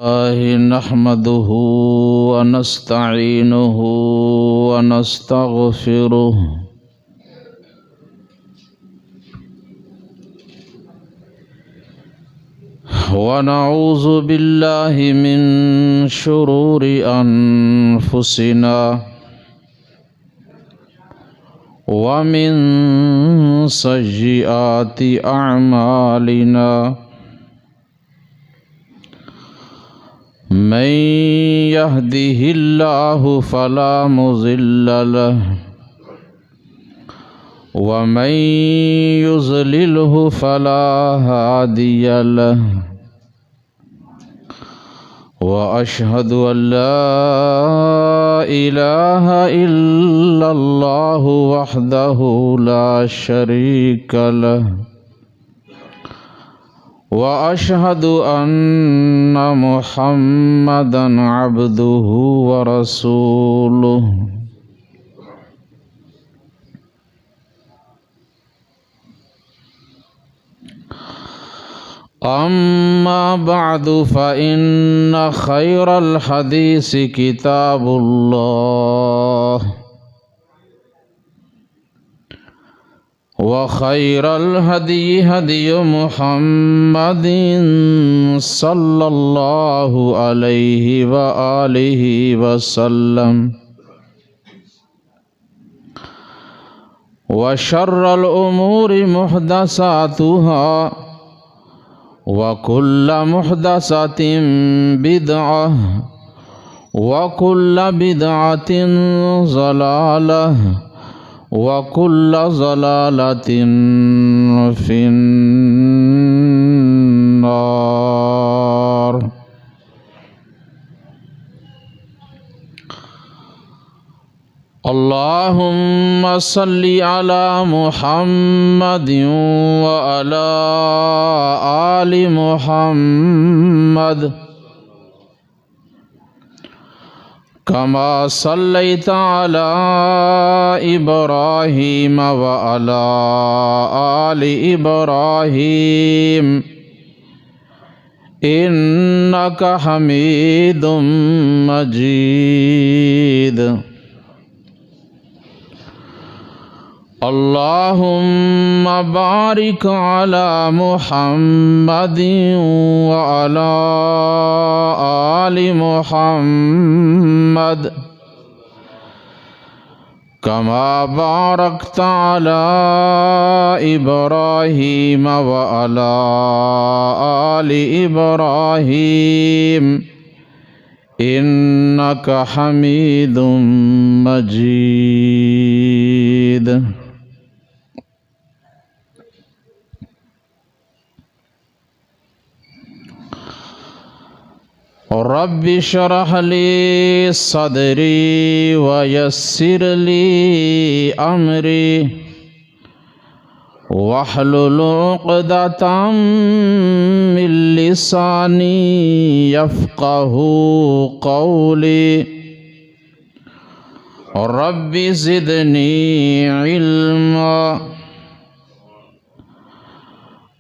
نحمده ونستعينه ونستغفره ونعوذ بالله من شرور أنفسنا ومن سيئات أعمالنا من يهده الله فلا مضل له ومن يضلله فلا هادي له وأشهد أن لا إله إلا الله وحده لا شريك له وأشهد أن محمدًا عبده ورسوله أما بعد فإن خير الحديث كتاب الله وخير الهدي هدي محمد صلى الله عليه وآله وسلم وشر الأمور محدثاتها وكل محدثة بدعة وكل بدعة ضلالة وكل ضلالة في النار اللهم صل على محمد وعلى آل محمد كما صليت على إبراهيم وعلى آل إبراهيم إنك حميد مجيد اللهم بارك على محمد وعلى آل محمد كما باركت على إبراهيم وعلى آل إبراهيم إنك حميد مجيد رب اشرح لي صدري ويسر لي أمري واحلل عقدة من لساني يفقه قولي رب زدني علما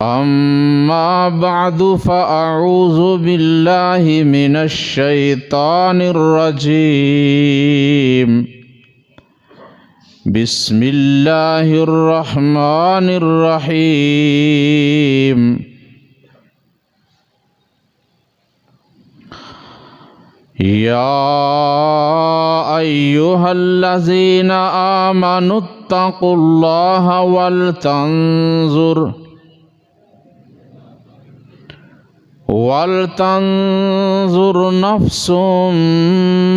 أما بعد فأعوذ بالله من الشيطان الرجيم بسم الله الرحمن الرحيم يا أيها الذين آمنوا اتقوا الله ولتنظر نفس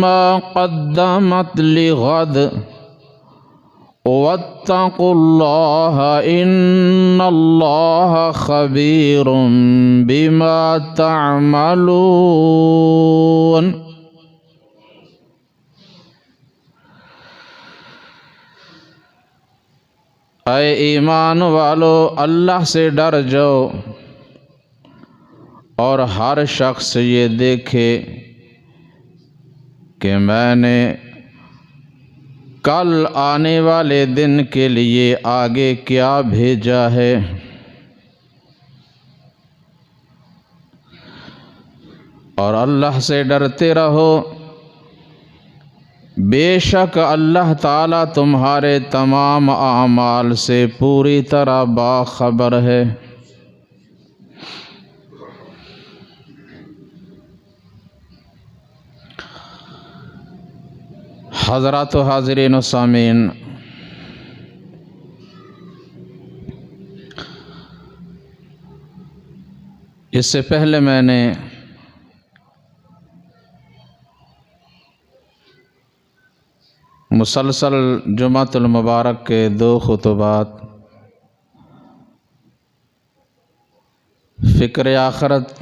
ما قدمت لغد واتقوا الله إن الله خبير بما تعملون اے ایمان والو اللہ سے ڈر جاؤ اور ہر شخص یہ دیکھے کہ میں نے کل آنے والے دن کے لیے آگے کیا بھیجا ہے۔ اور اللہ سے ڈرتے رہو، بے شک اللہ تعالیٰ تمہارے تمام اعمال سے پوری طرح باخبر ہے۔ حضرات و حاضرین و سامعین، اس سے پہلے میں نے مسلسل جمعۃ المبارک کے 2 خطبات فکر آخرت،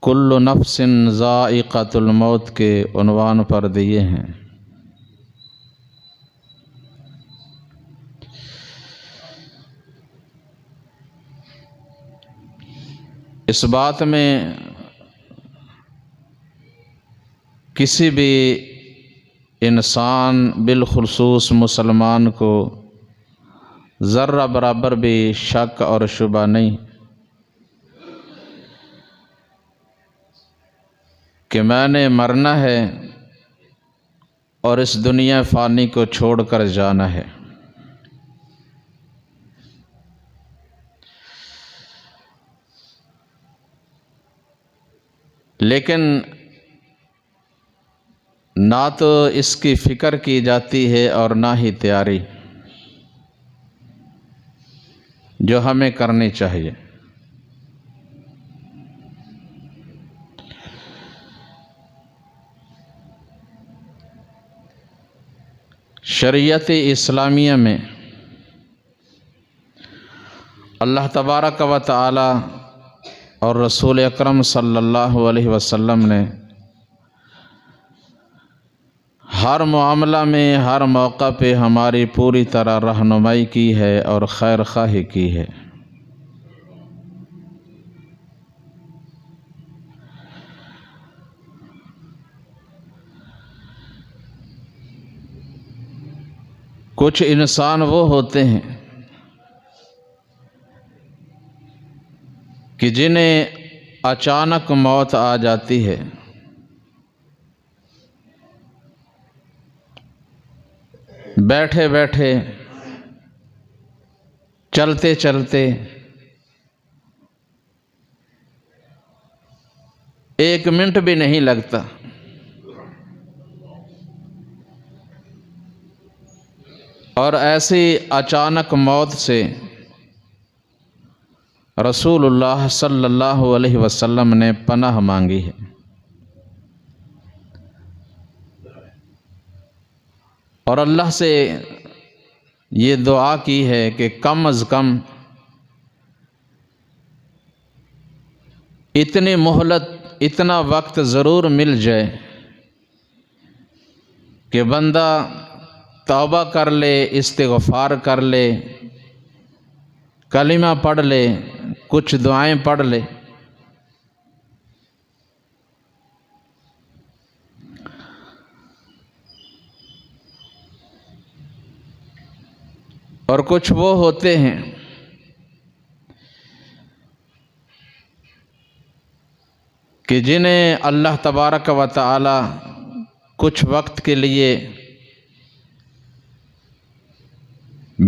کل نفس ذائقۃ الموت کے عنوان پر دیے ہیں۔ اس بات میں کسی بھی انسان بالخصوص مسلمان کو ذرہ برابر بھی شک اور شبہ نہیں کہ میں نے مرنا ہے اور اس دنیا فانی کو چھوڑ کر جانا ہے۔ لیکن نہ تو اس کی فکر کی جاتی ہے اور نہ ہی تیاری جو ہمیں کرنی چاہیے۔ شریعت اسلامیہ میں اللہ تبارک و تعالی اور رسول اکرم صلی اللہ علیہ وسلم نے ہر معاملہ میں، ہر موقع پہ ہماری پوری طرح رہنمائی کی ہے اور خیر خواہی کی ہے۔ کچھ انسان وہ ہوتے ہیں کہ جنہیں اچانک موت آ جاتی ہے، بیٹھے بیٹھے، چلتے چلتے، 1 منٹ بھی نہیں لگتا، اور ایسی اچانک موت سے رسول اللہ صلی اللہ علیہ وسلم نے پناہ مانگی ہے۔ اور اللہ سے یہ دعا کی ہے کہ کم از کم اتنی مہلت، اتنا وقت ضرور مل جائے کہ بندہ توبہ کر لے، استغفار کر لے، کلمہ پڑھ لے، کچھ دعائیں پڑھ لے۔ اور کچھ وہ ہوتے ہیں کہ جنہیں اللہ تبارک و تعالی کچھ وقت کے لیے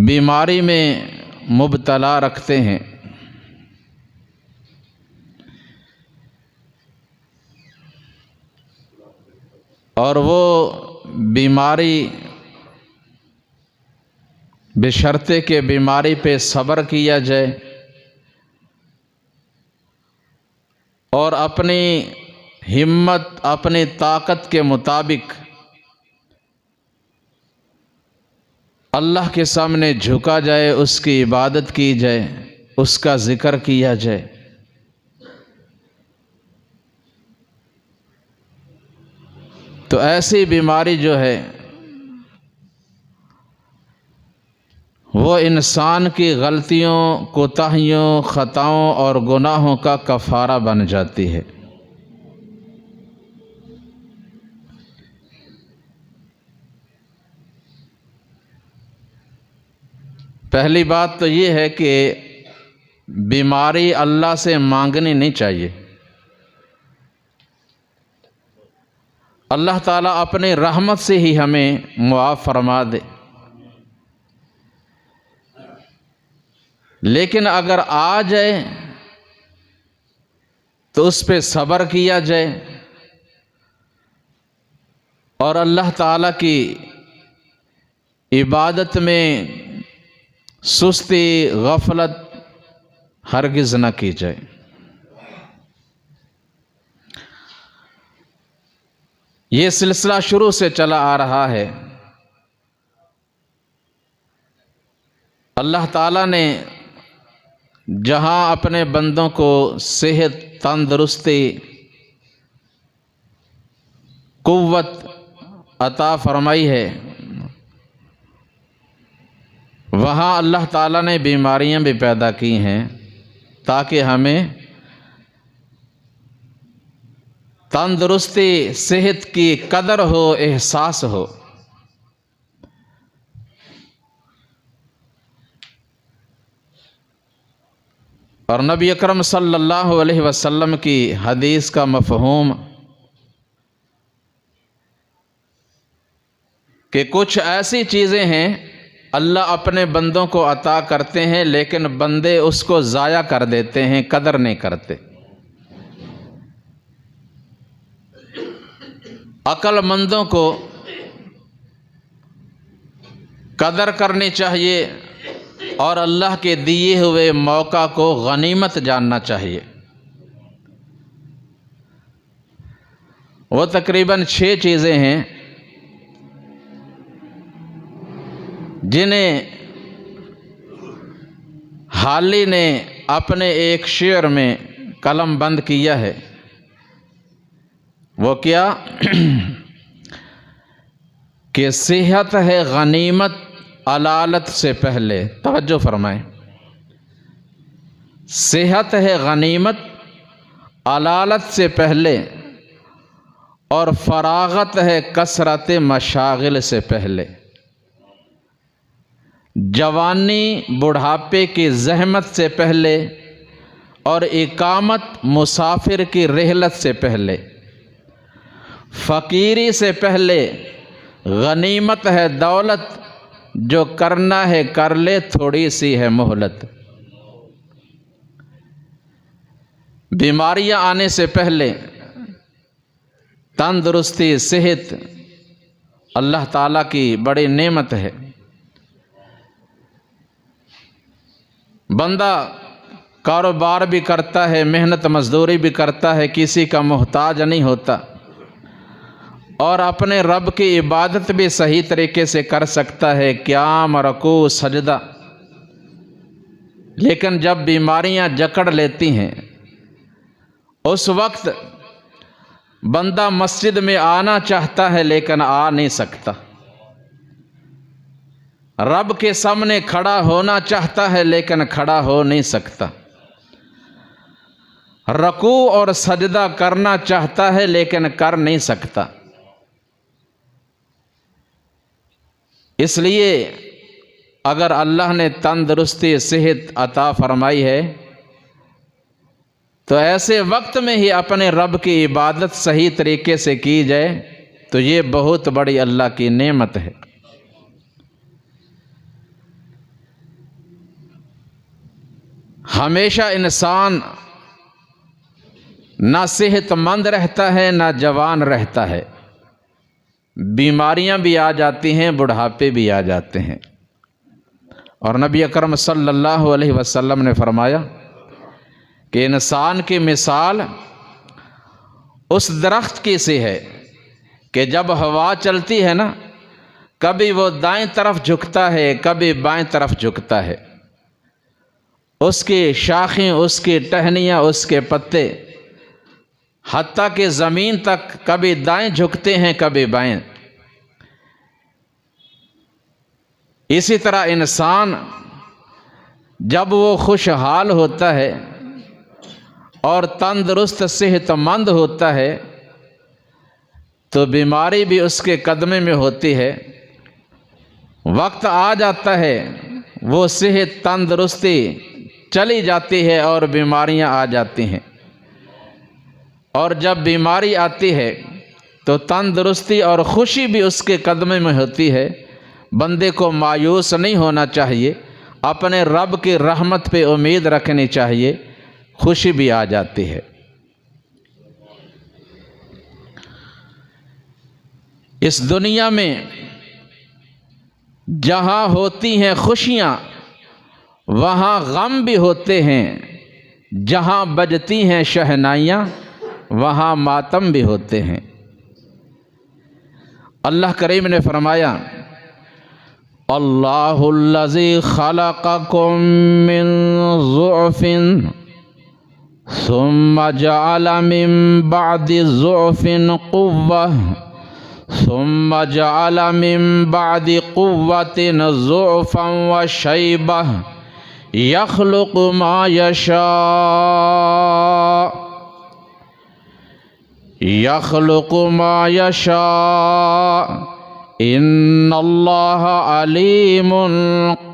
بیماری میں مبتلا رکھتے ہیں، اور وہ بیماری بشرطے کہ بیماری پہ صبر کیا جائے اور اپنی ہمت، اپنی طاقت کے مطابق اللہ کے سامنے جھکا جائے، اس کی عبادت کی جائے، اس کا ذکر کیا جائے۔ تو ایسی بیماری جو ہے وہ انسان کی غلطیوں، کوتاہیوں، خطاؤں اور گناہوں کا کفارہ بن جاتی ہے۔ پہلی بات تو یہ ہے کہ بیماری اللہ سے مانگنی نہیں چاہیے، اللہ تعالیٰ اپنی رحمت سے ہی ہمیں معاف فرما دے، لیکن اگر آ جائے تو اس پہ صبر کیا جائے اور اللہ تعالیٰ کی عبادت میں سستی غفلت ہرگز نہ کی جائے۔ یہ سلسلہ شروع سے چلا آ رہا ہے۔ اللہ تعالیٰ نے جہاں اپنے بندوں کو صحت، تندرستی، قوت عطا فرمائی ہے، وہاں اللہ تعالیٰ نے بیماریاں بھی پیدا کی ہیں تاکہ ہمیں تندرستی، صحت کی قدر ہو، احساس ہو۔ اور نبی اکرم صلی اللہ علیہ وسلم کی حدیث کا مفہوم کہ کچھ ایسی چیزیں ہیں اللہ اپنے بندوں کو عطا کرتے ہیں لیکن بندے اس کو ضائع کر دیتے ہیں، قدر نہیں کرتے۔ عقل مندوں کو قدر کرنی چاہیے اور اللہ کے دیے ہوئے موقع کو غنیمت جاننا چاہیے۔ وہ تقریباً 6 چیزیں ہیں جنہیں حالی نے اپنے ایک شعر میں قلم بند کیا ہے۔ وہ کیا کہ صحت ہے غنیمت علالت سے پہلے، توجہ فرمائیں، صحت ہے غنیمت علالت سے پہلے اور فراغت ہے کثرت مشاغل سے پہلے۔ جوانی بڑھاپے کی زحمت سے پہلے اور اقامت مسافر کی رحلت سے پہلے، فقیری سے پہلے غنیمت ہے دولت، جو کرنا ہے کر لے تھوڑی سی ہے مہلت۔ بیماریاں آنے سے پہلے تندرستی، صحت اللہ تعالیٰ کی بڑی نعمت ہے۔ بندہ کاروبار بھی کرتا ہے، محنت مزدوری بھی کرتا ہے، کسی کا محتاج نہیں ہوتا اور اپنے رب کی عبادت بھی صحیح طریقے سے کر سکتا ہے، قیام، رکوع، سجدہ، لیکن جب بیماریاں جکڑ لیتی ہیں اس وقت بندہ مسجد میں آنا چاہتا ہے لیکن آ نہیں سکتا، رب کے سامنے کھڑا ہونا چاہتا ہے لیکن کھڑا ہو نہیں سکتا، رکوع اور سجدہ کرنا چاہتا ہے لیکن کر نہیں سکتا۔ اس لیے اگر اللہ نے تندرستی، صحت عطا فرمائی ہے تو ایسے وقت میں ہی اپنے رب کی عبادت صحیح طریقے سے کی جائے تو یہ بہت بڑی اللہ کی نعمت ہے۔ ہمیشہ انسان نہ صحت مند رہتا ہے نہ جوان رہتا ہے، بیماریاں بھی آ جاتی ہیں، بڑھاپے بھی آ جاتے ہیں۔ اور نبی اکرم صلی اللہ علیہ وسلم نے فرمایا کہ انسان کی مثال اس درخت کی سی ہے کہ جب ہوا چلتی ہے نا، کبھی وہ دائیں طرف جھکتا ہے، کبھی بائیں طرف جھکتا ہے، اس کی شاخیں، اس کی ٹہنیاں، اس کے پتے، حتیٰ کہ زمین تک کبھی دائیں جھکتے ہیں کبھی بائیں۔ اسی طرح انسان جب وہ خوشحال ہوتا ہے اور تندرست صحت مند ہوتا ہے تو بیماری بھی اس کے قدمے میں ہوتی ہے، وقت آ جاتا ہے وہ صحت، تندرستی چلی جاتی ہے اور بیماریاں آ جاتی ہیں۔ اور جب بیماری آتی ہے تو تندرستی اور خوشی بھی اس کے قدمے میں ہوتی ہے۔ بندے کو مایوس نہیں ہونا چاہیے، اپنے رب کی رحمت پہ امید رکھنی چاہیے، خوشی بھی آ جاتی ہے۔ اس دنیا میں جہاں ہوتی ہیں خوشیاں وہاں غم بھی ہوتے ہیں، جہاں بجتی ہیں شہنائیاں وہاں ماتم بھی ہوتے ہیں۔ اللہ کریم نے فرمایا اللہ الذی خلقکم من ضعف ثم جعل من بعد ضعف قوة ثم جعل من بعد قوة ضعفا وشيبة يخلق ما يشاء يخلق ما يشاء ان اللہ علیم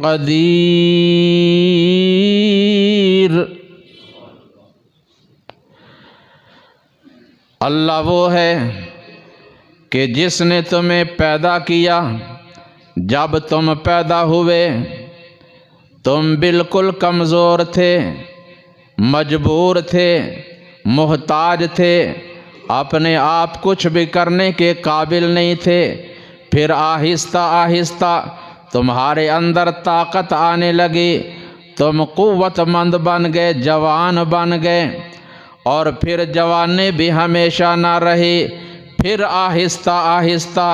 قدیر۔ اللہ وہ ہے کہ جس نے تمہیں پیدا کیا، جب تم پیدا ہوئے تم بالکل کمزور تھے، مجبور تھے، محتاج تھے، اپنے آپ کچھ بھی کرنے کے قابل نہیں تھے۔ پھر آہستہ آہستہ تمہارے اندر طاقت آنے لگی، تم قوت مند بن گئے، جوان بن گئے، اور پھر جوانی بھی ہمیشہ نہ رہی، پھر آہستہ آہستہ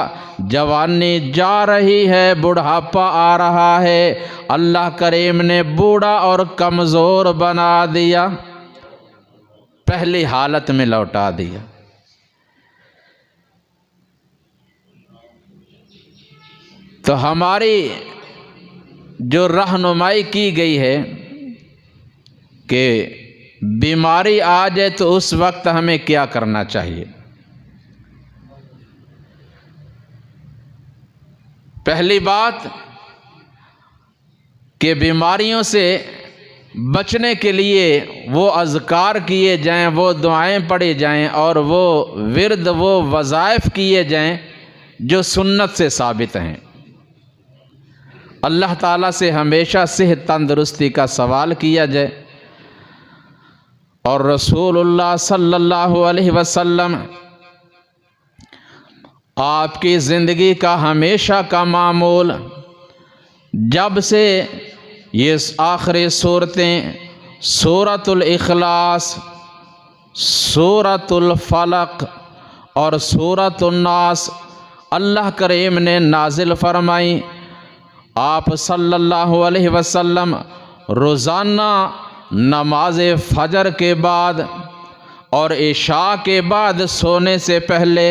جوانی جا رہی ہے، بڑھاپا آ رہا ہے، اللہ کریم نے بوڑھا اور کمزور بنا دیا، پہلی حالت میں لوٹا دیا۔ تو ہماری جو رہنمائی کی گئی ہے کہ بیماری آ جائے تو اس وقت ہمیں کیا کرنا چاہیے۔ پہلی بات کہ بیماریوں سے بچنے کے لیے وہ اذکار کیے جائیں، وہ دعائیں پڑھی جائیں، اور وہ ورد، وہ وظائف کیے جائیں جو سنت سے ثابت ہیں۔ اللہ تعالیٰ سے ہمیشہ صحت تندرستی کا سوال کیا جائے، اور رسول اللہ صلی اللہ علیہ وسلم آپ کی زندگی کا ہمیشہ کا معمول، جب سے یہ آخری صورتیں سورۃ الاخلاص، سورۃ الفلق اور سورۃ الناس اللہ کریم نے نازل فرمائیں، آپ صلی اللہ علیہ وسلم روزانہ نماز فجر کے بعد اور عشاء کے بعد سونے سے پہلے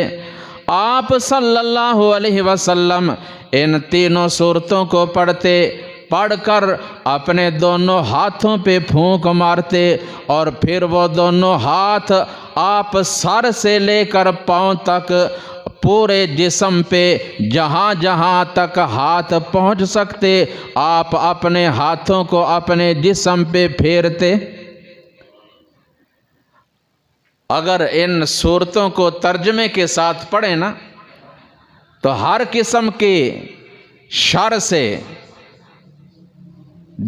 آپ صلی اللہ علیہ وسلم ان تینوں صورتوں کو پڑھتے، پڑھ کر اپنے دونوں ہاتھوں پہ پھونک مارتے، اور پھر وہ دونوں ہاتھ آپ سر سے لے کر پاؤں تک پورے جسم پہ جہاں جہاں تک ہاتھ پہنچ سکتے آپ اپنے ہاتھوں کو اپنے جسم پہ پھیرتے۔ اگر ان صورتوں کو ترجمے کے ساتھ پڑھیں نا تو ہر قسم کے شر سے،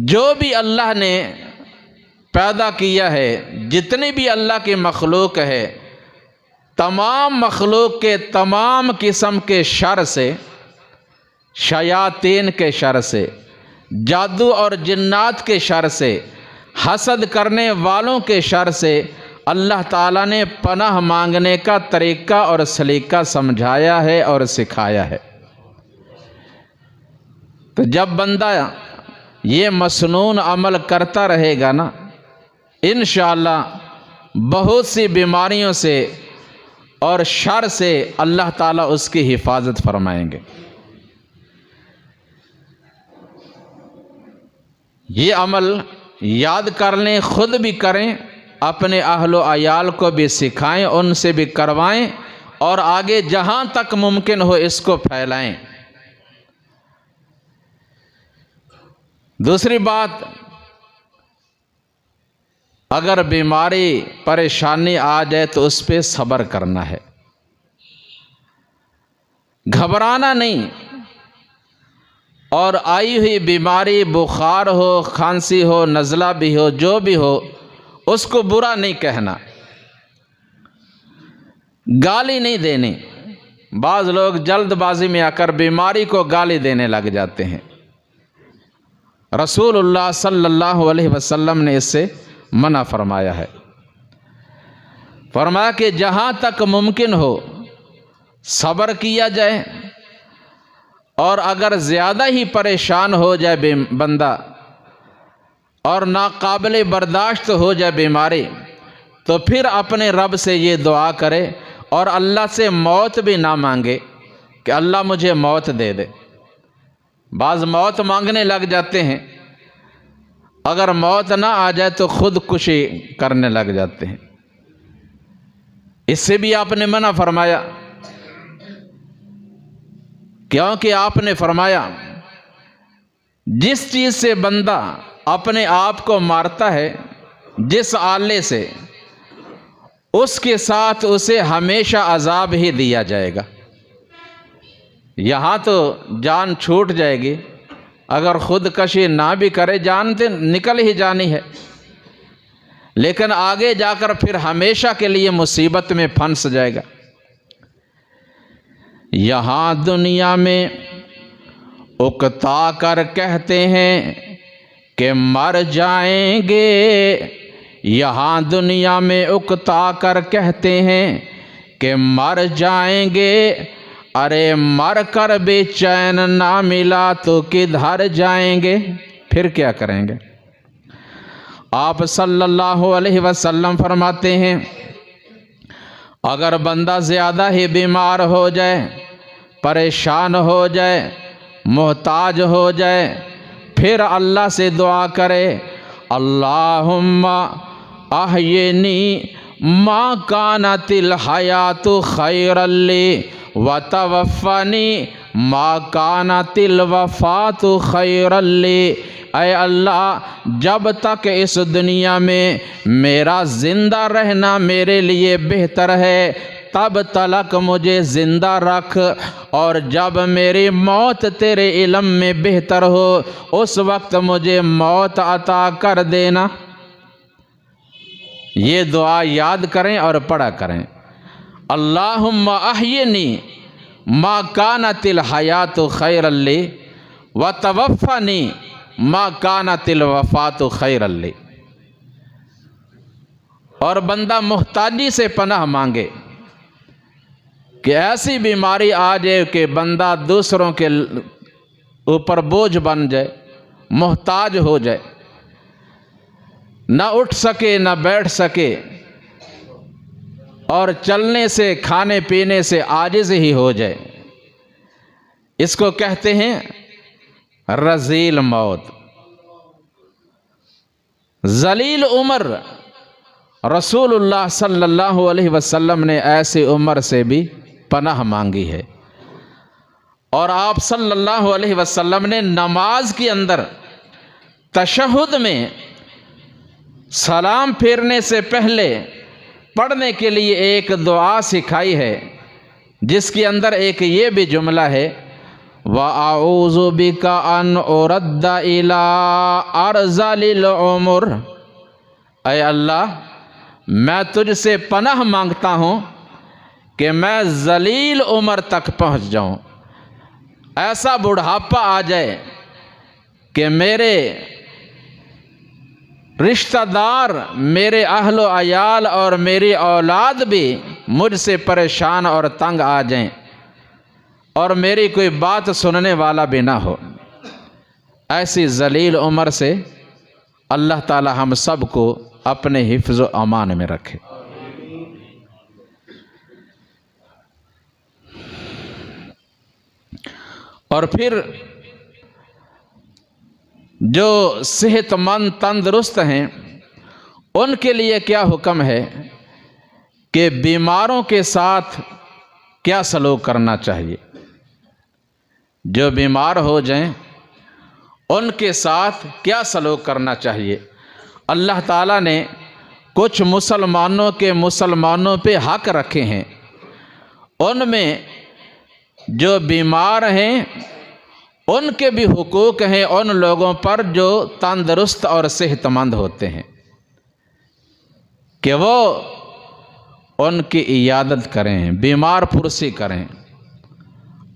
جو بھی اللہ نے پیدا کیا ہے، جتنی بھی اللہ کی مخلوق ہے، تمام مخلوق کے تمام قسم کے شر سے، شیاطین کے شر سے، جادو اور جنات کے شر سے، حسد کرنے والوں کے شر سے اللہ تعالیٰ نے پناہ مانگنے کا طریقہ اور سلیقہ سمجھایا ہے اور سکھایا ہے۔ تو جب بندہ یہ مسنون عمل کرتا رہے گا نا، انشاءاللہ بہت سی بیماریوں سے اور شر سے اللہ تعالیٰ اس کی حفاظت فرمائیں گے۔ یہ عمل یاد کر لیں، خود بھی کریں، اپنے اہل و عیال کو بھی سکھائیں، ان سے بھی کروائیں، اور آگے جہاں تک ممکن ہو اس کو پھیلائیں۔ دوسری بات، اگر بیماری پریشانی آ جائے تو اس پہ صبر کرنا ہے۔ گھبرانا نہیں، اور آئی ہوئی بیماری، بخار ہو، کھانسی ہو، نزلہ بھی ہو، جو بھی ہو، اس کو برا نہیں کہنا، گالی نہیں دینی۔ بعض لوگ جلد بازی میں آ کر بیماری کو گالی دینے لگ جاتے ہیں۔ رسول اللہ صلی اللہ علیہ وسلم نے اس سے منع فرمایا ہے۔ فرمایا کہ جہاں تک ممکن ہو صبر کیا جائے، اور اگر زیادہ ہی پریشان ہو جائے بندہ اور ناقابل برداشت ہو جائے بیماری، تو پھر اپنے رب سے یہ دعا کرے اور اللہ سے موت بھی نہ مانگے کہ اللہ مجھے موت دے دے۔ بعض موت مانگنے لگ جاتے ہیں، اگر موت نہ آ جائے تو خودکشی کرنے لگ جاتے ہیں۔ اس سے بھی آپ نے منع فرمایا، کیونکہ آپ نے فرمایا جس چیز سے بندہ اپنے آپ کو مارتا ہے، جس آلے سے، اس کے ساتھ اسے ہمیشہ عذاب ہی دیا جائے گا۔ یہاں تو جان چھوٹ جائے گی، اگر خودکشی نہ بھی کرے جان تو نکل ہی جانی ہے، لیکن آگے جا کر پھر ہمیشہ کے لیے مصیبت میں پھنس جائے گا۔ یہاں دنیا میں اکتا کر کہتے ہیں کہ مر جائیں گے، یہاں دنیا میں اکتا کر کہتے ہیں کہ مر جائیں گے، ارے مر کر بے چین نہ ملا تو کدھر جائیں گے، پھر کیا کریں گے؟ آپ صلی اللہ علیہ وسلم فرماتے ہیں اگر بندہ زیادہ ہی بیمار ہو جائے، پریشان ہو جائے، محتاج ہو جائے، پھر اللہ سے دعا کرے اللہم احیینی ما کانت الحیات خیرا لی وتوفنی ما کانت الوفات خیرا لی۔ اے اللہ، جب تک اس دنیا میں میرا زندہ رہنا میرے لیے بہتر ہے، تب تلک مجھے زندہ رکھ، اور جب میری موت تیرے علم میں بہتر ہو اس وقت مجھے موت عطا کر دینا۔ یہ دعا یاد کریں اور پڑھا کریں، اللہم احیینی ما کانت الحیات خیرا لی وتوفنی ما کانت الوفات خیرا لی۔ اور بندہ محتاجی سے پناہ مانگے کہ ایسی بیماری آ جائے کہ بندہ دوسروں کے اوپر بوجھ بن جائے، محتاج ہو جائے، نہ اٹھ سکے نہ بیٹھ سکے، اور چلنے سے کھانے پینے سے عاجز ہی ہو جائے، اس کو کہتے ہیں رذیل موت، ذلیل عمر۔ رسول اللہ صلی اللہ علیہ وسلم نے ایسی عمر سے بھی پناہ مانگی ہے، اور آپ صلی اللہ علیہ وسلم نے نماز کے اندر تشہد میں سلام پھیرنے سے پہلے پڑھنے کے لیے ایک دعا سکھائی ہے، جس کے اندر ایک یہ بھی جملہ ہے وَأَعُوذُ بِكَ أَنْ أُرَدَّ إِلَىٰ أَرْذَلِ الْعُمُرِ۔ اے اللہ، میں تجھ سے پناہ مانگتا ہوں کہ میں ذلیل عمر تک پہنچ جاؤں، ایسا بڑھاپا آ جائے کہ میرے رشتہ دار، میرے اہل و عیال اور میری اولاد بھی مجھ سے پریشان اور تنگ آ جائیں، اور میری کوئی بات سننے والا بھی نہ ہو۔ ایسی ذلیل عمر سے اللہ تعالی ہم سب کو اپنے حفظ و امان میں رکھے۔ اور پھر جو صحت مند تندرست ہیں ان کے لیے کیا حکم ہے کہ بیماروں کے ساتھ کیا سلوک کرنا چاہیے؟ جو بیمار ہو جائیں ان کے ساتھ کیا سلوک کرنا چاہیے؟ اللہ تعالیٰ نے کچھ مسلمانوں پہ حق رکھے ہیں، ان میں جو بیمار ہیں ان کے بھی حقوق ہیں ان لوگوں پر جو تندرست اور صحت مند ہوتے ہیں، کہ وہ ان کی عیادت کریں، بیمار پرسی کریں،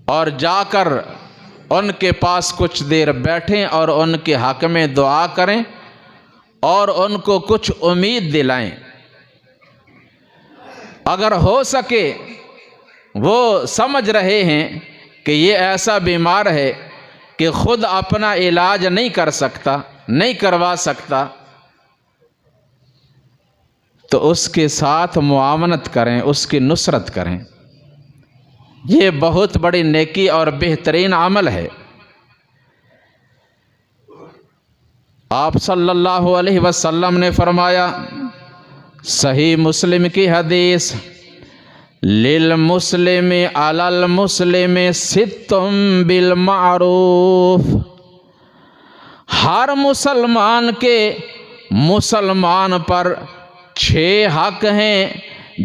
اور جا کر ان کے پاس کچھ دیر بیٹھیں اور ان کے حق میں دعا کریں اور ان کو کچھ امید دلائیں۔ اگر ہو سکے وہ سمجھ رہے ہیں کہ یہ ایسا بیمار ہے کہ خود اپنا علاج نہیں کر سکتا، نہیں کروا سکتا، تو اس کے ساتھ معاونت کریں، اس کی نصرت کریں۔ یہ بہت بڑی نیکی اور بہترین عمل ہے۔ آپ صلی اللہ علیہ وسلم نے فرمایا، صحیح مسلم کی حدیث، للمسلم علی المسلم ست بالمعروف، ہر مسلمان کے مسلمان پر 6 حق ہیں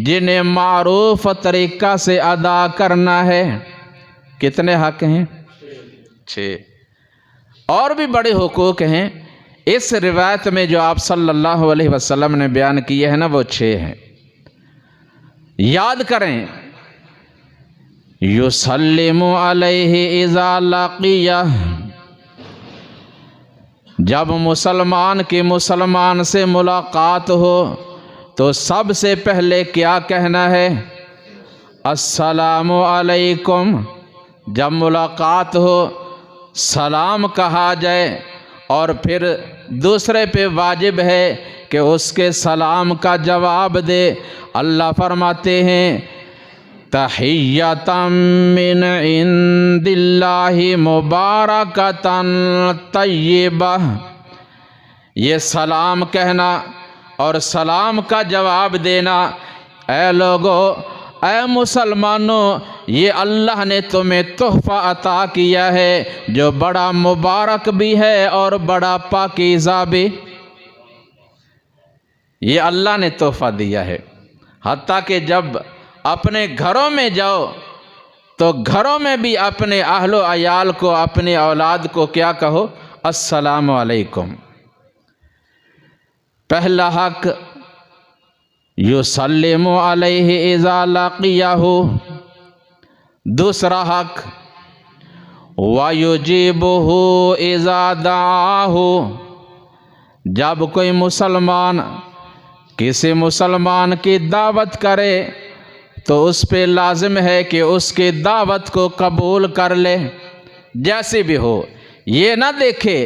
جنہیں معروف طریقہ سے ادا کرنا ہے۔ کتنے حق ہیں؟ 6۔ اور بھی بڑے حقوق ہیں، اس روایت میں جو آپ صلی اللہ علیہ وسلم نے بیان کیے ہیں نا، وہ 6 ہیں۔ یاد کریں، یسلم علیہ اذا لقیہ، جب مسلمان کی مسلمان سے ملاقات ہو تو سب سے پہلے کیا کہنا ہے؟ السلام علیکم۔ جب ملاقات ہو سلام کہا جائے، اور پھر دوسرے پہ واجب ہے کہ اس کے سلام کا جواب دے۔ اللہ فرماتے ہیں، تحیۃ من عند اللہ مبارکۃ طیبہ، یہ سلام کہنا اور سلام کا جواب دینا، اے لوگو، اے مسلمانوں، یہ اللہ نے تمہیں تحفہ عطا کیا ہے جو بڑا مبارک بھی ہے اور بڑا پاکیزہ بھی۔ یہ اللہ نے تحفہ دیا ہے۔ حتیٰ کہ جب اپنے گھروں میں جاؤ تو گھروں میں بھی اپنے اہل و عیال کو، اپنے اولاد کو کیا کہو؟ السلام علیکم۔ پہلا حق یسلم علیہ اذا لقیہ، دوسرا حق ویجیبہ اذا دعاہ، جب کوئی مسلمان کسی مسلمان کی دعوت کرے تو اس پہ لازم ہے کہ اس کی دعوت کو قبول کر لے، جیسے بھی ہو۔ یہ نہ دیکھے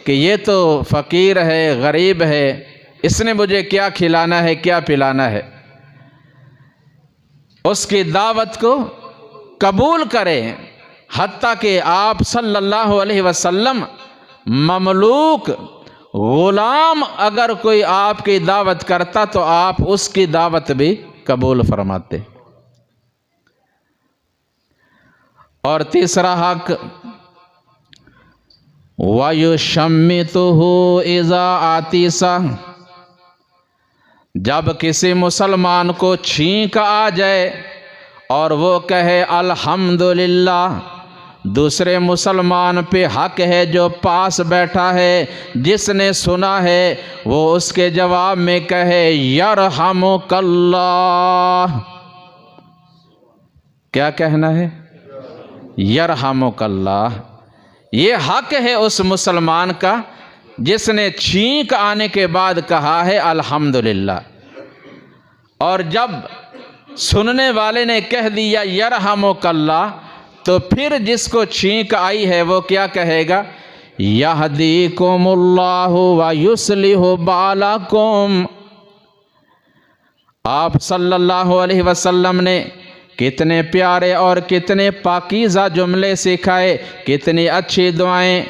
کہ یہ تو فقیر ہے، غریب ہے، اس نے مجھے کیا کھلانا ہے، کیا پلانا ہے۔ اس کی دعوت کو قبول کریں۔ حتیٰ کہ آپ صلی اللہ علیہ وسلم مملوک غلام اگر کوئی آپ کی دعوت کرتا تو آپ اس کی دعوت بھی قبول فرماتے۔ اور تیسرا حق وَيُشَمِّتُهُ إِذَا عَطِسَ، جب کسی مسلمان کو چھینک آ جائے اور وہ کہے الحمدللہ، دوسرے مسلمان پہ حق ہے جو پاس بیٹھا ہے، جس نے سنا ہے، وہ اس کے جواب میں کہے یرحمک اللہ۔ کیا کہنا ہے؟ یرحمک اللہ۔ یہ حق ہے اس مسلمان کا جس نے چھینک آنے کے بعد کہا ہے الحمدللہ، اور جب سننے والے نے کہہ دیا یرحمک اللہ، تو پھر جس کو چھینک آئی ہے وہ کیا کہے گا؟ یہدیکم اللہ ویصلح بالکم۔ آپ صلی اللہ علیہ وسلم نے کتنے پیارے اور کتنے پاکیزہ جملے سکھائے، کتنی اچھی دعائیں۔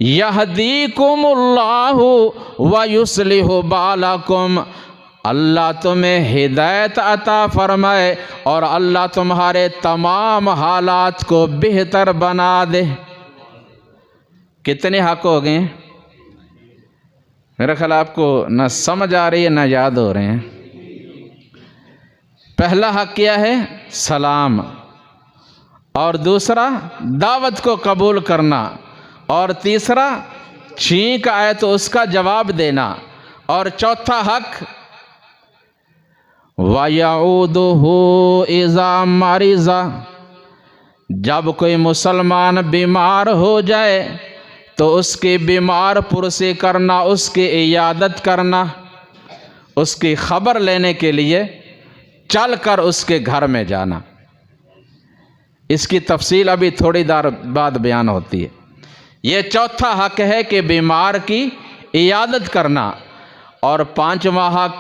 یہدیکم اللہ ویصلح بالکم، اللہ تمہیں ہدایت عطا فرمائے اور اللہ تمہارے تمام حالات کو بہتر بنا دے۔ کتنے حق ہو گئے؟ میرا خیال آپ کو نہ سمجھ آ رہی ہے نہ یاد ہو رہے ہیں۔ پہلا حق کیا ہے؟ سلام، اور دوسرا دعوت کو قبول کرنا، اور تیسرا چھینک آئے تو اس کا جواب دینا، اور چوتھا حق وَيَعُودُهُ إِذَا مَرِضَ، جب کوئی مسلمان بیمار ہو جائے تو اس کی بیمار پرسی کرنا، اس کی عیادت کرنا، اس کی خبر لینے کے لیے چل کر اس کے گھر میں جانا۔ اس کی تفصیل ابھی تھوڑی دیر بعد بیان ہوتی ہے۔ یہ چوتھا حق ہے کہ بیمار کی عیادت کرنا، اور پانچواں حق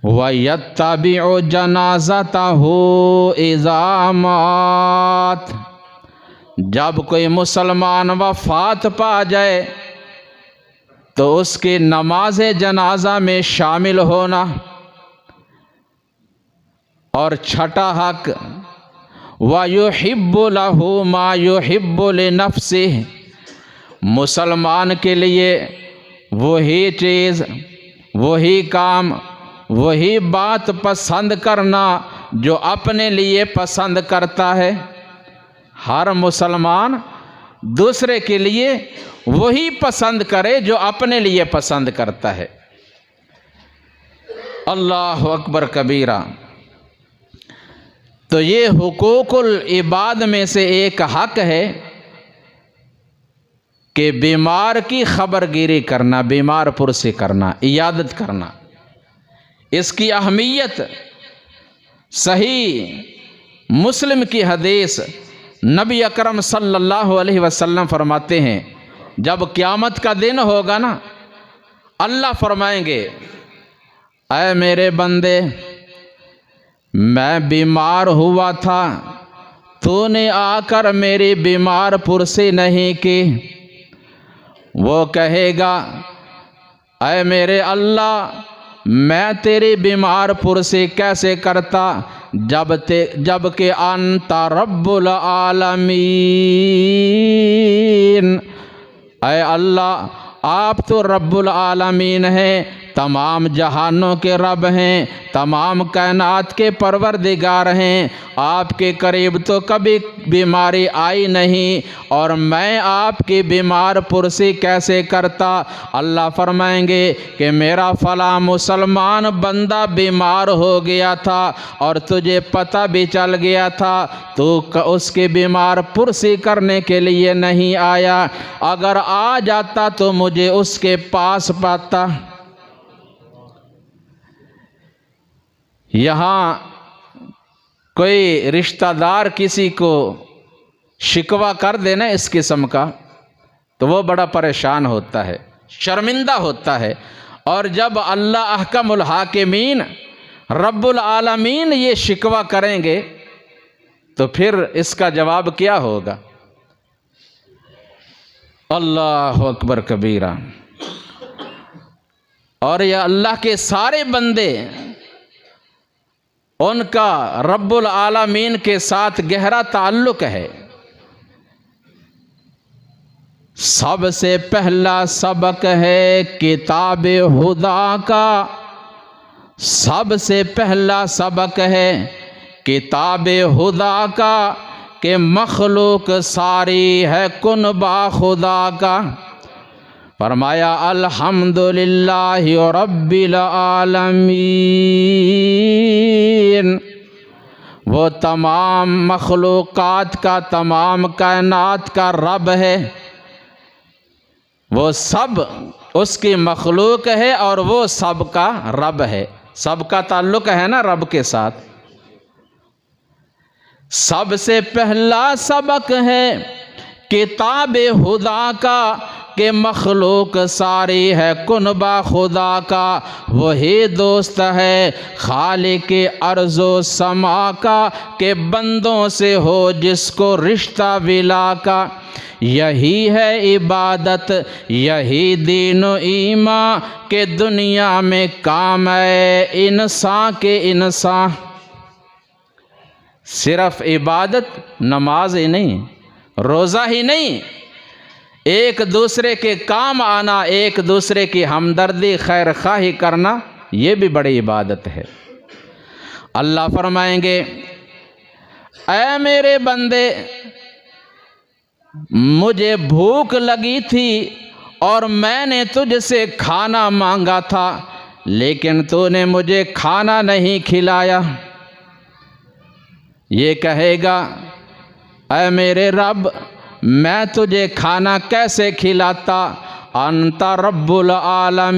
وَيَتَّبِعُ جَنَازَتَهُ إِذَا مَاتَ، جب کوئی مسلمان وفات پا جائے تو اس کی نماز جنازہ میں شامل ہونا۔ اور چھٹا حق وَيُحِبُّ لَهُ مَا يُحِبُّ لِنَفْسِهِ، مسلمان کے لیے وہی چیز، وہی کام، وہی بات پسند کرنا جو اپنے لیے پسند کرتا ہے۔ ہر مسلمان دوسرے کے لیے وہی پسند کرے جو اپنے لیے پسند کرتا ہے۔ اللہ اکبر کبیرہ۔ تو یہ حقوق العباد میں سے ایک حق ہے کہ بیمار کی خبر گیری کرنا، بیمار پرسی کرنا، عیادت کرنا۔ اس کی اہمیت صحیح مسلم کی حدیث، نبی اکرم صلی اللہ علیہ وسلم فرماتے ہیں جب قیامت کا دن ہوگا نا، اللہ فرمائیں گے اے میرے بندے، میں بیمار ہوا تھا، تو نے آ کر میری بیمار پرسی نہیں کی۔ وہ کہے گا اے میرے اللہ، میں تیری بیمار پرسی کیسے کرتا جب کہ انت رب العالمین، اے اللہ آپ تو رب العالمین ہیں، تمام جہانوں کے رب ہیں، تمام کائنات کے پروردگار ہیں، آپ کے قریب تو کبھی بیماری آئی نہیں، اور میں آپ کی بیمار پرسی کیسے کرتا؟ اللہ فرمائیں گے کہ میرا فلاں مسلمان بندہ بیمار ہو گیا تھا اور تجھے پتہ بھی چل گیا تھا، تو اس کی بیمار پرسی کرنے کے لیے نہیں آیا، اگر آ جاتا تو مجھے اس کے پاس پاتا۔ یہاں کوئی رشتہ دار کسی کو شکوہ کر دینا اس قسم کا تو وہ بڑا پریشان ہوتا ہے، شرمندہ ہوتا ہے، اور جب اللہ احکم الحاکمین رب العالمین یہ شکوہ کریں گے تو پھر اس کا جواب کیا ہوگا؟ اللہ اکبر کبیرہ۔ اور یہ اللہ کے سارے بندے، ان کا رب العالمین کے ساتھ گہرا تعلق ہے۔ سب سے پہلا سبق ہے کتاب خدا کا، سب سے پہلا سبق ہے کتاب خدا کا کہ مخلوق ساری ہے کنبہ خدا کا۔ فرمایا الحمدللہ رب العالمین، وہ تمام مخلوقات کا، تمام کائنات کا رب ہے، وہ سب اس کی مخلوق ہے اور وہ سب کا رب ہے۔ سب کا تعلق ہے نا رب کے ساتھ۔ سب سے پہلا سبق ہے کتاب خدا کا کہ مخلوق ساری ہے کنبہ خدا کا، وہی دوست ہے خالق ارض و سما کا کہ بندوں سے ہو جس کو رشتہ ولا کا۔ یہی ہے عبادت، یہی دین و ایمان کہ دنیا میں کام ہے انسان کے انسان۔ صرف عبادت، نماز ہی نہیں، روزہ ہی نہیں، ایک دوسرے کے کام آنا، ایک دوسرے کی ہمدردی خیر خواہی کرنا، یہ بھی بڑی عبادت ہے۔ اللہ فرمائیں گے اے میرے بندے، مجھے بھوک لگی تھی اور میں نے تجھ سے کھانا مانگا تھا، لیکن تو نے مجھے کھانا نہیں کھلایا۔ یہ کہے گا اے میرے رب، میں تجھے کھانا کیسے کھلاتا؟ انت رب العالمین،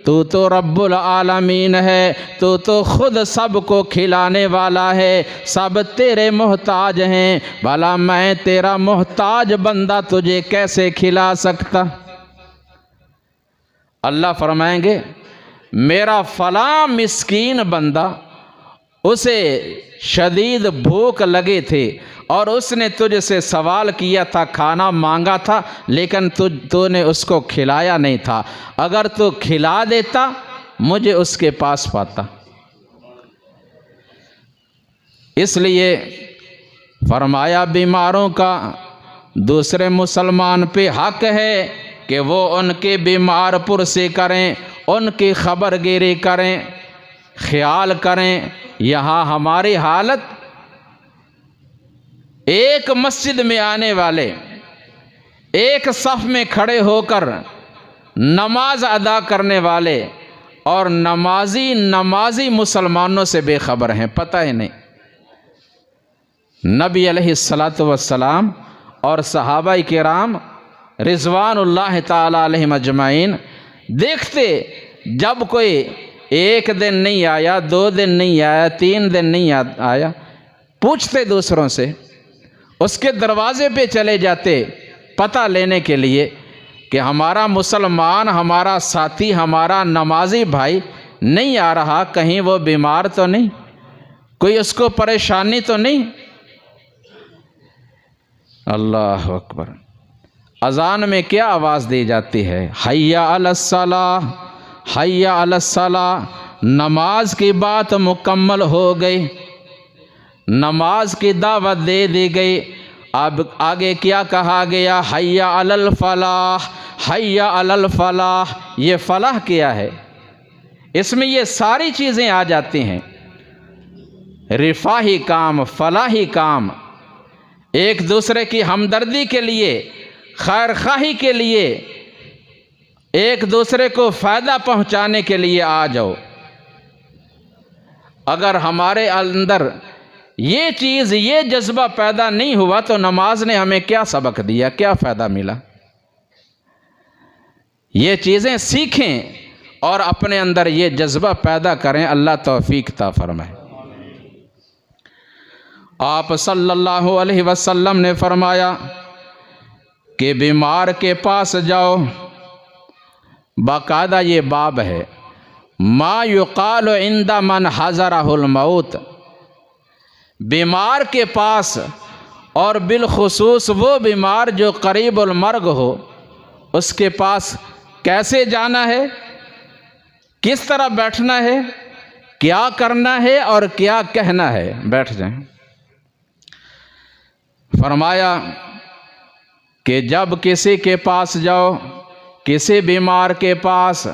تو رب العالمین ہے، تو خود سب کو کھلانے والا ہے، سب تیرے محتاج ہیں، بھلا میں تیرا محتاج بندہ تجھے کیسے کھلا سکتا؟ اللہ فرمائیں گے میرا فلاں مسکین بندہ، اسے شدید بھوک لگے تھے اور اس نے تجھ سے سوال کیا تھا، کھانا مانگا تھا، لیکن تو نے اس کو کھلایا نہیں تھا، اگر تو کھلا دیتا مجھے اس کے پاس پاتا۔ اس لیے فرمایا بیماروں کا دوسرے مسلمان پہ حق ہے کہ وہ ان کے بیمار پرسی کریں، ان کی خبر گیری کریں، خیال کریں۔ یہاں ہماری حالت، ایک مسجد میں آنے والے ایک صف میں کھڑے ہو کر نماز ادا کرنے والے اور نمازی مسلمانوں سے بے خبر ہیں، پتہ ہی نہیں۔ نبی علیہ الصلاۃ والسلام اور صحابہ کرام رضوان اللہ تعالی علیہم اجمعین دیکھتے، جب کوئی ایک دن نہیں آیا، 2 دن نہیں آیا، 3 دن نہیں آیا، پوچھتے دوسروں سے، اس کے دروازے پہ چلے جاتے پتہ لینے کے لیے کہ ہمارا مسلمان، ہمارا ساتھی، ہمارا نمازی بھائی نہیں آ رہا، کہیں وہ بیمار تو نہیں، کوئی اس کو پریشانی تو نہیں۔ اللہ اکبر۔ اذان میں کیا آواز دی جاتی ہے؟ حی علی الصلاۃ، حی علی الصلاۃ۔ نماز کی بات مکمل ہو گئی، نماز کی دعوت دے دی گئی، اب آگے کیا کہا گیا؟ حی علی الفلاح، حی علی الفلاح۔ یہ فلاح کیا ہے؟ اس میں یہ ساری چیزیں آ جاتی ہیں، رفاہی کام، فلاحی کام، ایک دوسرے کی ہمدردی کے لیے، خیر خواہی کے لیے، ایک دوسرے کو فائدہ پہنچانے کے لیے آ جاؤ۔ اگر ہمارے اندر یہ چیز، یہ جذبہ پیدا نہیں ہوا تو نماز نے ہمیں کیا سبق دیا، کیا فائدہ ملا؟ یہ چیزیں سیکھیں اور اپنے اندر یہ جذبہ پیدا کریں۔ اللہ توفیق عطا فرمائے۔ آپ صلی اللہ علیہ وسلم نے فرمایا کہ بیمار کے پاس جاؤ، باقاعدہ یہ باب ہے، ما یقال عند من حضرہ الموت، بیمار کے پاس، اور بالخصوص وہ بیمار جو قریب المرگ ہو، اس کے پاس کیسے جانا ہے، کس طرح بیٹھنا ہے، کیا کرنا ہے اور کیا کہنا ہے۔ بیٹھ جائیں۔ فرمایا کہ جب کسی کے پاس جاؤ، کسی بیمار کے پاس،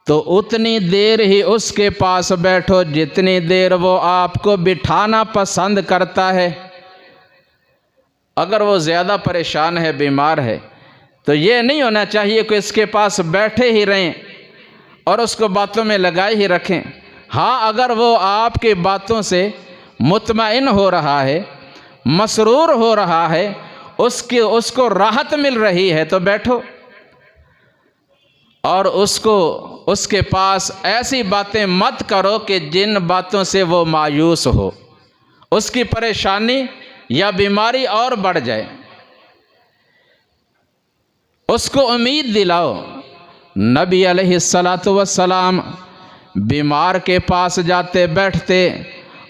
تو اتنی دیر ہی اس کے پاس بیٹھو جتنی دیر وہ آپ کو بٹھانا پسند کرتا ہے۔ اگر وہ زیادہ پریشان ہے، بیمار ہے، تو یہ نہیں ہونا چاہیے کہ اس کے پاس بیٹھے ہی رہیں اور اس کو باتوں میں لگائے ہی رکھیں۔ ہاں، اگر وہ آپ کی باتوں سے مطمئن ہو رہا ہے، مسرور ہو رہا ہے، اس کو راحت مل رہی ہے تو بیٹھو، اور اس کے پاس ایسی باتیں مت کرو کہ جن باتوں سے وہ مایوس ہو، اس کی پریشانی یا بیماری اور بڑھ جائے۔ اس کو امید دلاؤ۔ نبی علیہ الصلاۃ والسلام بیمار کے پاس جاتے، بیٹھتے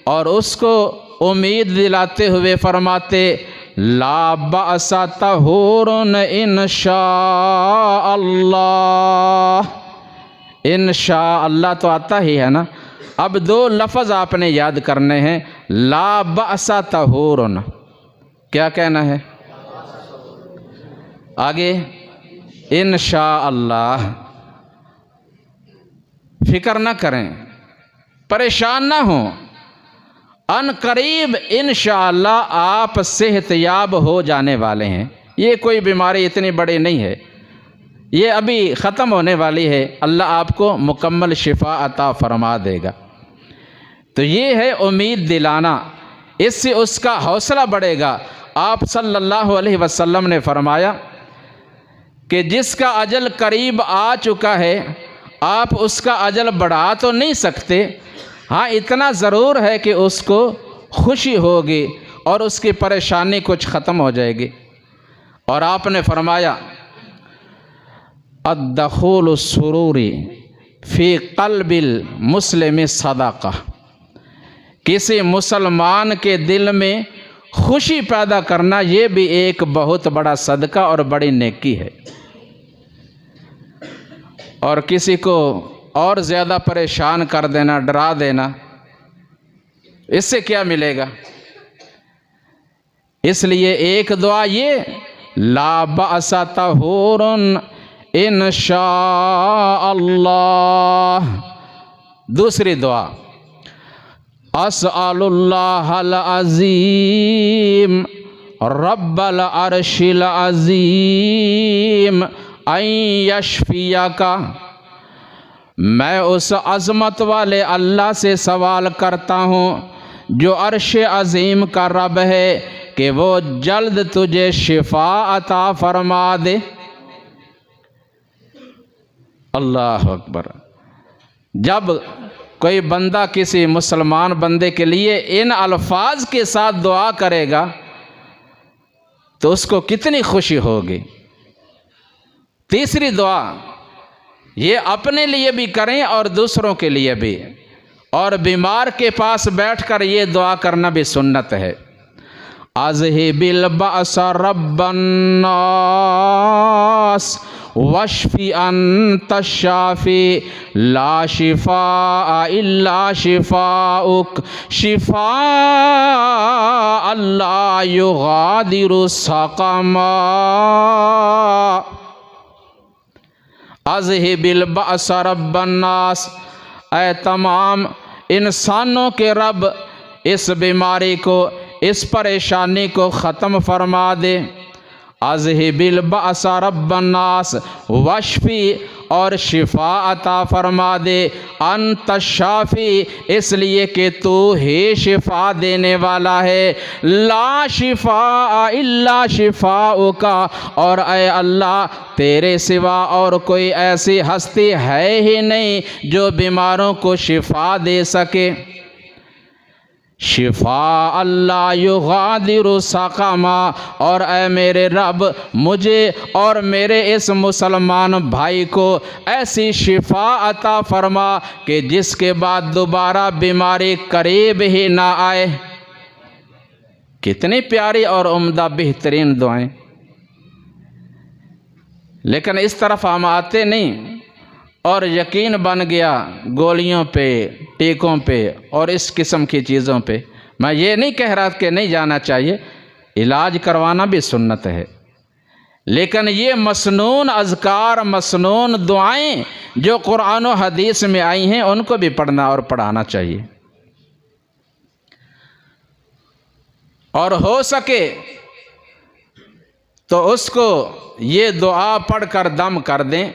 اور اس کو امید دلاتے ہوئے فرماتے، لا بأس طہور انشاء اللہ۔ انشاء اللہ تو آتا ہی ہے نا، اب 2 لفظ آپ نے یاد کرنے ہیں۔ لا بأس طہور، کیا کہنا ہے آگے؟ انشاء اللہ۔ فکر نہ کریں، پریشان نہ ہوں، ان قریب انشاءاللہ آپ صحت یاب ہو جانے والے ہیں۔ یہ کوئی بیماری اتنی بڑی نہیں ہے، یہ ابھی ختم ہونے والی ہے، اللہ آپ کو مکمل شفا عطا فرما دے گا۔ تو یہ ہے امید دلانا، اس سے اس کا حوصلہ بڑھے گا۔ آپ صلی اللہ علیہ وسلم نے فرمایا کہ جس کا اجل قریب آ چکا ہے آپ اس کا اجل بڑھا تو نہیں سکتے، ہاں اتنا ضرور ہے کہ اس کو خوشی ہوگی اور اس کی پریشانی کچھ ختم ہو جائے گی۔ اور آپ نے فرمایا الدخول السرور فی قلب المسلم صدقہ، کسی مسلمان کے دل میں خوشی پیدا کرنا یہ بھی ایک بہت بڑا صدقہ اور بڑی نیکی ہے۔ اور کسی کو اور زیادہ پریشان کر دینا، ڈرا دینا، اس سے کیا ملے گا؟ اس لیے ایک دعا یہ لا بأس طہور ان شاء اللہ، دوسری دعا اسأل اللہ العظیم رب العرش العظیم ان یشفیک، میں اس عظمت والے اللہ سے سوال کرتا ہوں جو عرش عظیم کا رب ہے کہ وہ جلد تجھے شفا عطا فرما دے۔ اللہ اکبر۔ جب کوئی بندہ کسی مسلمان بندے کے لیے ان الفاظ کے ساتھ دعا کرے گا تو اس کو کتنی خوشی ہوگی۔ تیسری دعا یہ اپنے لیے بھی کریں اور دوسروں کے لیے بھی، اور بیمار کے پاس بیٹھ کر یہ دعا کرنا بھی سنت ہے۔ اذہب البأس رب الناس واشفی انت الشافی لا شفاء الا شفاؤک شفاء لا یغادر سقما۔ اذہب البأس رب الناس، اے تمام انسانوں کے رب اس بیماری کو، اس پریشانی کو ختم فرما دے۔ اذہب البأس رب الناس واشفی، اور شفا عطا فرما دے، انت الشافی، اس لیے کہ تو ہی شفا دینے والا ہے، لا شفاء الا شفاؤک، اور اے اللہ تیرے سوا اور کوئی ایسی ہستی ہے ہی نہیں جو بیماروں کو شفا دے سکے۔ شفاء اللہ یغادر سقما، اور اے میرے رب مجھے اور میرے اس مسلمان بھائی کو ایسی شفا عطا فرما کہ جس کے بعد دوبارہ بیماری قریب ہی نہ آئے۔ کتنی پیاری اور عمدہ بہترین دعائیں، لیکن اس طرف ہم آتے نہیں اور یقین بن گیا گولیوں پہ، ٹیکوں پہ اور اس قسم کی چیزوں پہ۔ میں یہ نہیں کہہ رہا کہ نہیں جانا چاہیے، علاج کروانا بھی سنت ہے، لیکن یہ مسنون اذکار، مسنون دعائیں جو قرآن و حدیث میں آئی ہیں ان کو بھی پڑھنا اور پڑھانا چاہیے۔ اور ہو سکے تو اس کو یہ دعا پڑھ کر دم کر دیں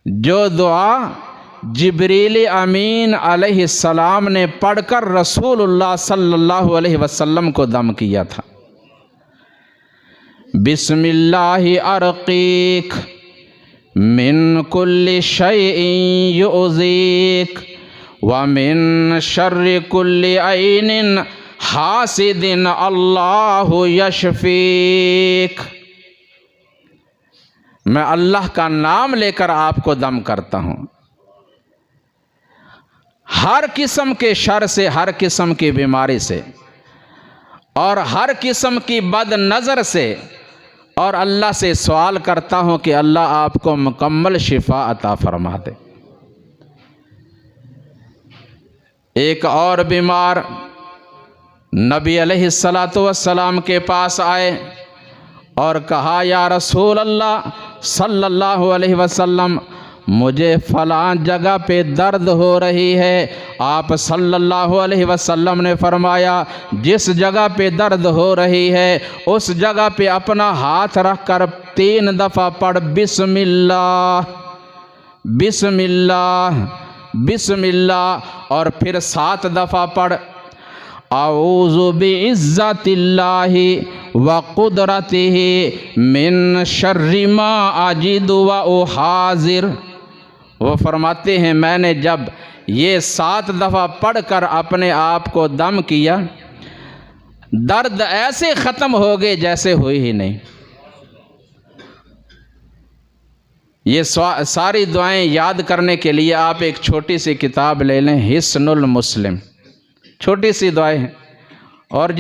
جو دعا جبریل امین علیہ السلام نے پڑھ کر رسول اللہ صلی اللہ علیہ وسلم کو دم کیا تھا۔ بسم اللہ ارقیک من کل شیء یؤذیک ومن شر کل عین حاسد اللہ یشفیک، میں اللہ کا نام لے کر آپ کو دم کرتا ہوں، ہر قسم کے شر سے، ہر قسم کی بیماری سے اور ہر قسم کی بد نظر سے، اور اللہ سے سوال کرتا ہوں کہ اللہ آپ کو مکمل شفا عطا فرما دے۔ ایک اور بیمار نبی علیہ السلام کے پاس آئے اور کہا یا رسول اللہ صلی اللہ علیہ وسلم مجھے فلاں جگہ پہ درد ہو رہی ہے، آپ صلی اللہ علیہ وسلم نے فرمایا جس جگہ پہ درد ہو رہی ہے اس جگہ پہ اپنا ہاتھ رکھ کر 3 دفعہ پڑھ بسم اللہ بسم اللہ بسم اللہ، اور پھر 7 دفعہ پڑھ اعوذ بعزت اللہ وقدرتہ من شر ما اجد واحاذر۔ وہ فرماتے ہیں میں نے جب یہ 7 دفعہ پڑھ کر اپنے آپ کو دم کیا، درد ایسے ختم ہو گئے جیسے ہوئی ہی نہیں۔ یہ ساری دعائیں یاد کرنے کے لیے آپ ایک چھوٹی سی کتاب لے لیں، حصن المسلم، چھوٹی سی دعائیں ہیں، اور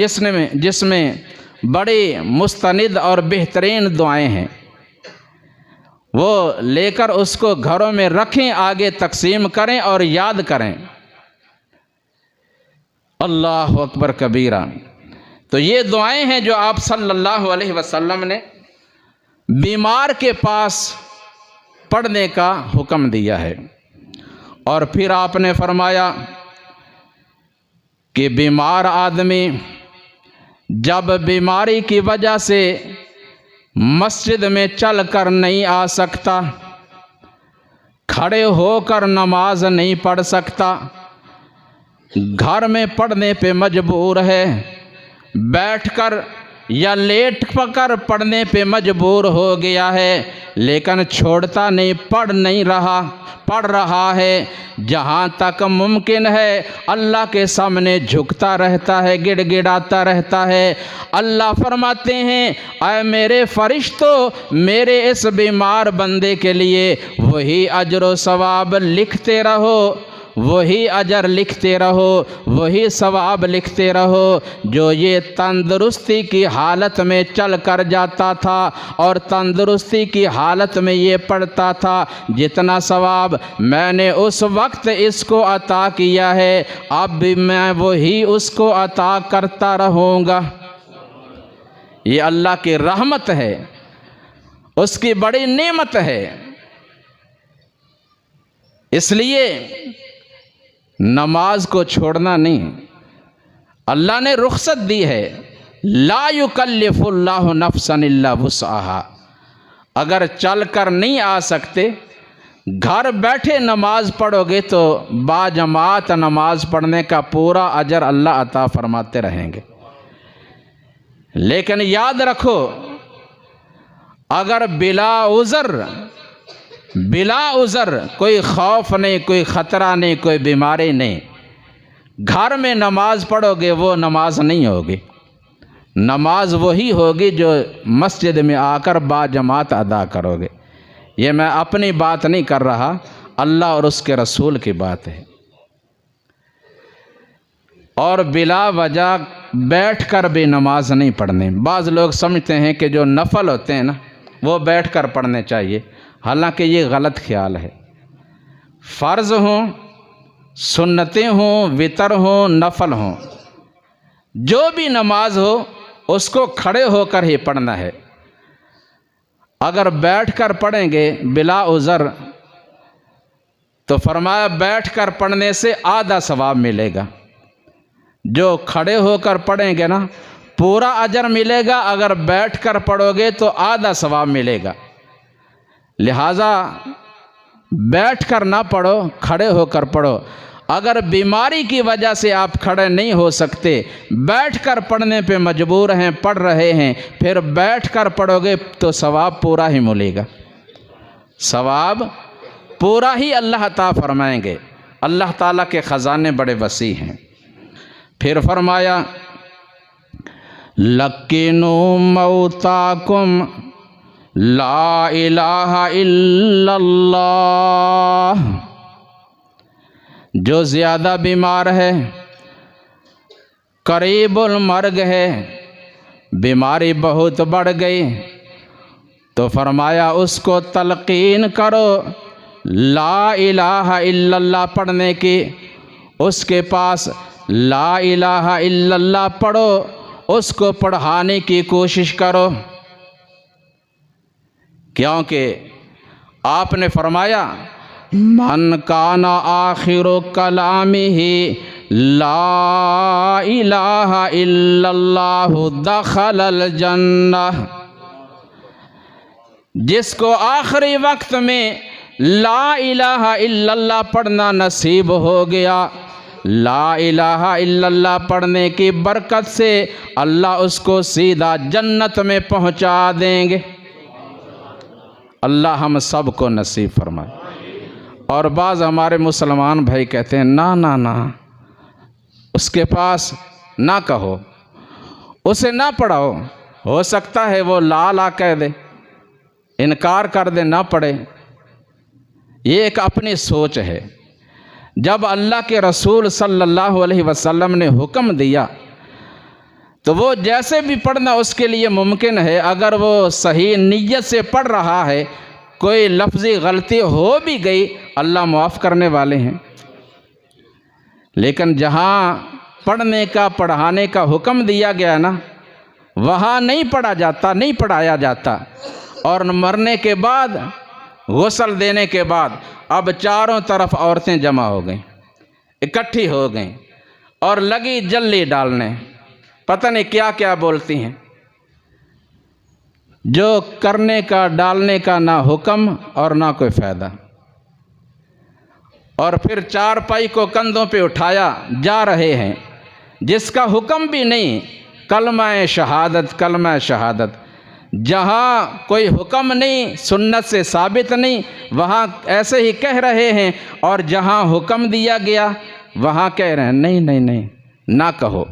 جس میں بڑی مستند اور بہترین دعائیں ہیں، وہ لے کر اس کو گھروں میں رکھیں، آگے تقسیم کریں اور یاد کریں۔ اللہ اکبر کبیرہ۔ تو یہ دعائیں ہیں جو آپ صلی اللہ علیہ وسلم نے بیمار کے پاس پڑھنے کا حکم دیا ہے، اور پھر آپ نے فرمایا کہ بیمار آدمی جب بیماری کی وجہ سے مسجد میں چل کر نہیں آ سکتا، کھڑے ہو کر نماز نہیں پڑھ سکتا، گھر میں پڑھنے پہ مجبور ہے، بیٹھ کر یا لیٹ کر پڑھنے پہ مجبور ہو گیا ہے، لیکن چھوڑتا نہیں، پڑھ رہا ہے، جہاں تک ممکن ہے اللہ کے سامنے جھکتا رہتا ہے، گڑ گڑاتا رہتا ہے۔ اللہ فرماتے ہیں اے میرے فرشتوں، میرے اس بیمار بندے کے لیے وہی اجر و ثواب لکھتے رہو، وہی اجر لکھتے رہو، وہی ثواب لکھتے رہو جو یہ تندرستی کی حالت میں چل کر جاتا تھا اور تندرستی کی حالت میں یہ پڑھتا تھا۔ جتنا ثواب میں نے اس وقت اس کو عطا کیا ہے، اب بھی میں وہی اس کو عطا کرتا رہوں گا۔ یہ اللہ کی رحمت ہے، اس کی بڑی نعمت ہے۔ اس لیے نماز کو چھوڑنا نہیں، اللہ نے رخصت دی ہے، لا یکلف اللہ نفسا الا وسعہا۔ اگر چل کر نہیں آ سکتے، گھر بیٹھے نماز پڑھو گے تو باجماعت نماز پڑھنے کا پورا اجر اللہ عطا فرماتے رہیں گے۔ لیکن یاد رکھو، اگر بلا عذر کوئی خوف نہیں، کوئی خطرہ نہیں، کوئی بیماری نہیں، گھر میں نماز پڑھو گے وہ نماز نہیں ہوگی۔ نماز وہی ہوگی جو مسجد میں آ کر باجماعت ادا کرو گے۔ یہ میں اپنی بات نہیں کر رہا، اللہ اور اس کے رسول کی بات ہے۔ اور بلا وجہ بیٹھ کر بھی نماز نہیں پڑھنے۔ بعض لوگ سمجھتے ہیں کہ جو نفل ہوتے ہیں نا وہ بیٹھ کر پڑھنے چاہیے، حالانکہ یہ غلط خیال ہے۔ فرض ہوں، سنتیں ہوں، وتر ہوں، نفل ہوں، جو بھی نماز ہو اس کو کھڑے ہو کر ہی پڑھنا ہے۔ اگر بیٹھ کر پڑھیں گے بلا عذر تو فرمایا بیٹھ کر پڑھنے سے آدھا ثواب ملے گا، جو کھڑے ہو کر پڑھیں گے نا پورا اجر ملے گا، اگر بیٹھ کر پڑھو گے تو آدھا ثواب ملے گا۔ لہذا بیٹھ کر نہ پڑھو، کھڑے ہو کر پڑھو۔ اگر بیماری کی وجہ سے آپ کھڑے نہیں ہو سکتے، بیٹھ کر پڑھنے پہ مجبور ہیں، پڑھ رہے ہیں، پھر بیٹھ کر پڑھو گے تو ثواب پورا ہی ملے گا، ثواب پورا ہی اللہ عطا فرمائیں گے۔ اللہ تعالیٰ کے خزانے بڑے وسیع ہیں۔ پھر فرمایا لَقِّنُوا مَوْتَاكُمْ لا الہ الا اللہ۔ جو زیادہ بیمار ہے، قریب المرگ ہے، بیماری بہت بڑھ گئی، تو فرمایا اس کو تلقین کرو لا الہ الا اللہ پڑھنے کی، اس کے پاس لا الہ الا اللہ پڑھو، اس کو پڑھانے کی کوشش کرو، کیونکہ آپ نے فرمایا من کان آخر کلامہ لا الہ الا اللہ دخل الجنہ، جس کو آخری وقت میں لا الہ الا اللہ پڑھنا نصیب ہو گیا، لا الہ الا اللہ پڑھنے کی برکت سے اللہ اس کو سیدھا جنت میں پہنچا دیں گے۔ اللہ ہم سب کو نصیب فرمائے۔ اور بعض ہمارے مسلمان بھائی کہتے ہیں نا نا نا، اس کے پاس نہ کہو، اسے نہ پڑھاؤ، ہو سکتا ہے وہ لا لا کہہ دے، انکار کر دے، نہ پڑھے۔ یہ ایک اپنی سوچ ہے۔ جب اللہ کے رسول صلی اللہ علیہ وسلم نے حکم دیا تو وہ جیسے بھی پڑھنا اس کے لیے ممکن ہے۔ اگر وہ صحیح نیت سے پڑھ رہا ہے، کوئی لفظی غلطی ہو بھی گئی، اللہ معاف کرنے والے ہیں۔ لیکن جہاں پڑھنے کا پڑھانے کا حکم دیا گیا نا، وہاں نہیں پڑھا جاتا، نہیں پڑھایا جاتا۔ اور مرنے کے بعد، غسل دینے کے بعد اب چاروں طرف عورتیں جمع ہو گئیں، اکٹھی ہو گئیں اور لگی جلی ڈالنے، پتہ نہیں کیا کیا بولتی ہیں، جو کرنے کا ڈالنے کا نہ حکم اور نہ کوئی فائدہ۔ اور پھر چارپائی کو کندھوں پہ اٹھایا جا رہے ہیں، جس کا حکم بھی نہیں، کلمہ شہادت، کلمہ شہادت۔ جہاں کوئی حکم نہیں، سنت سے ثابت نہیں، وہاں ایسے ہی کہہ رہے ہیں، اور جہاں حکم دیا گیا وہاں کہہ رہے ہیں نہیں نہیں نہیں، نہ کہو۔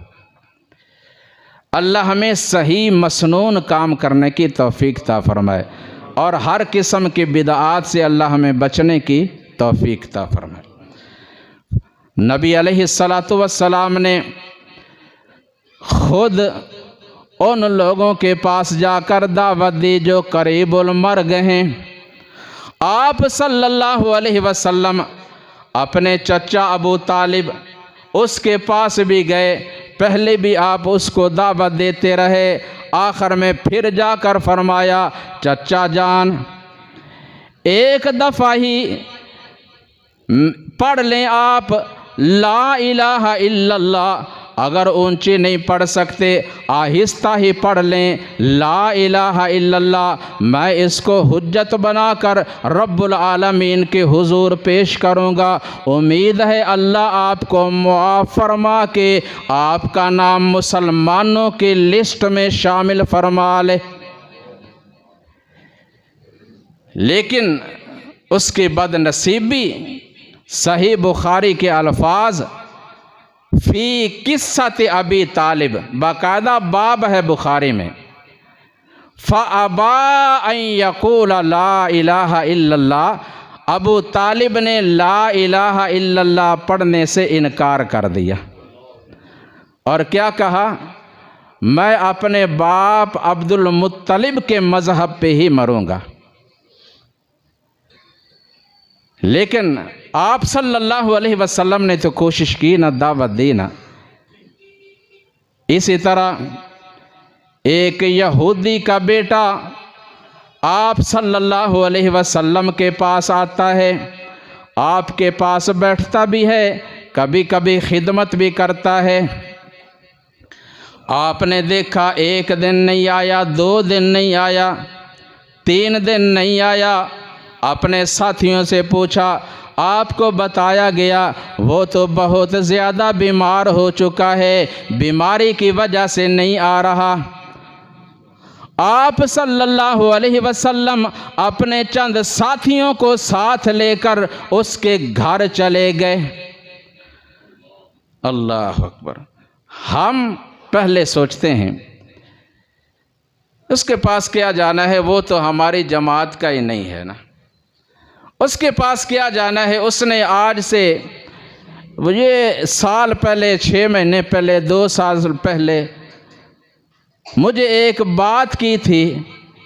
اللہ ہمیں صحیح مسنون کام کرنے کی توفیق عطا فرمائے، اور ہر قسم کی بدعات سے اللہ ہمیں بچنے کی توفیق عطا فرمائے۔ نبی علیہ السلام نے خود ان لوگوں کے پاس جا کر دعوت دی جو قریب المرگ ہیں۔ آپ صلی اللہ علیہ وسلم اپنے چچا ابو طالب اس کے پاس بھی گئے، پہلے بھی آپ اس کو دعوت دیتے رہے، آخر میں پھر جا کر فرمایا چچا جان ایک دفعہ ہی پڑھ لیں آپ لا الہ الا اللہ، اگر اونچی نہیں پڑھ سکتے آہستہ ہی پڑھ لیں لا الہ الا اللہ، میں اس کو حجت بنا کر رب العالمین کے حضور پیش کروں گا، امید ہے اللہ آپ کو معاف فرما کے آپ کا نام مسلمانوں کی لسٹ میں شامل فرما لے۔ لیکن اس کی بد نصیبی، صحیح بخاری کے الفاظ فی قصۃ ابی طالب، باقاعدہ باب ہے بخاری میں، فَأَبَا أَن يَقُولَ لَا إِلَٰهَ إِلَّا اللَّهُ، ابو طالب نے لا الہ الا اللہ پڑھنے سے انکار کر دیا، اور کیا کہا میں اپنے باپ عبد المطلب کے مذہب پہ ہی مروں گا۔ لیکن آپ صلی اللہ علیہ وسلم نے تو کوشش کی نہ، دعوت دی نہ۔ اسی طرح ایک یہودی کا بیٹا آپ صلی اللہ علیہ وسلم کے پاس آتا ہے، آپ کے پاس بیٹھتا بھی ہے، کبھی کبھی خدمت بھی کرتا ہے۔ آپ نے دیکھا ایک دن نہیں آیا، 2 دن نہیں آیا، 3 دن نہیں آیا، اپنے ساتھیوں سے پوچھا، آپ کو بتایا گیا وہ تو بہت زیادہ بیمار ہو چکا ہے، بیماری کی وجہ سے نہیں آ رہا۔ آپ صلی اللہ علیہ وسلم اپنے چند ساتھیوں کو ساتھ لے کر اس کے گھر چلے گئے۔ اللہ اکبر۔ ہم پہلے سوچتے ہیں اس کے پاس کیا جانا ہے، وہ تو ہماری جماعت کا ہی نہیں ہے نا، اس کے پاس کیا جانا ہے، اس نے آج سے یہ سال پہلے، 6 مہینے پہلے، 2 سال پہلے مجھے ایک بات کی تھی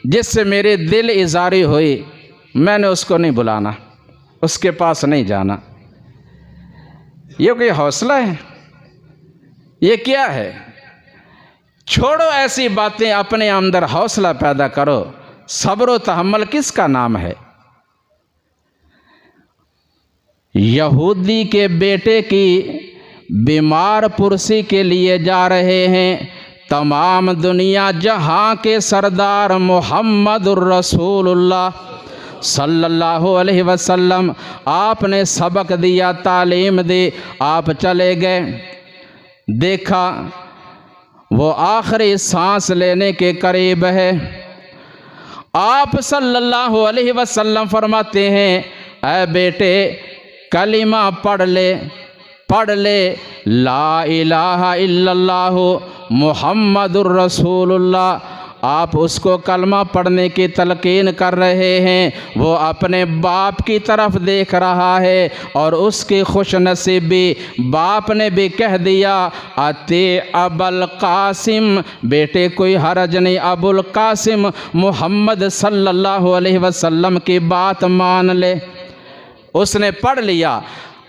جس سے میرے دل ازاری ہوئی، میں نے اس کو نہیں بلانا، اس کے پاس نہیں جانا۔ یہ کوئی حوصلہ ہے؟ یہ کیا ہے؟ چھوڑو ایسی باتیں، اپنے اندر حوصلہ پیدا کرو۔ صبر و تحمل کس کا نام ہے؟ یہودی کے بیٹے کی بیمار پرسی کے لیے جا رہے ہیں۔ تمام دنیا جہاں کے سردار محمد الرسول اللہ صلی اللہ علیہ وسلم، آپ نے سبق دیا، تعلیم دی، آپ چلے گئے۔ دیکھا وہ آخری سانس لینے کے قریب ہے۔ آپ صلی اللہ علیہ وسلم فرماتے ہیں، اے بیٹے کلمہ پڑھ لے لا الہ الا اللہ محمد الرسول اللہ۔ آپ اس کو کلمہ پڑھنے کی تلقین کر رہے ہیں۔ وہ اپنے باپ کی طرف دیکھ رہا ہے اور اس کی خوش نصیبی، باپ نے بھی کہہ دیا اتے ابو القاسم، بیٹے کوئی حرج نہیں، ابو القاسم محمد صلی اللہ علیہ وسلم کی بات مان لے۔ اس نے پڑھ لیا،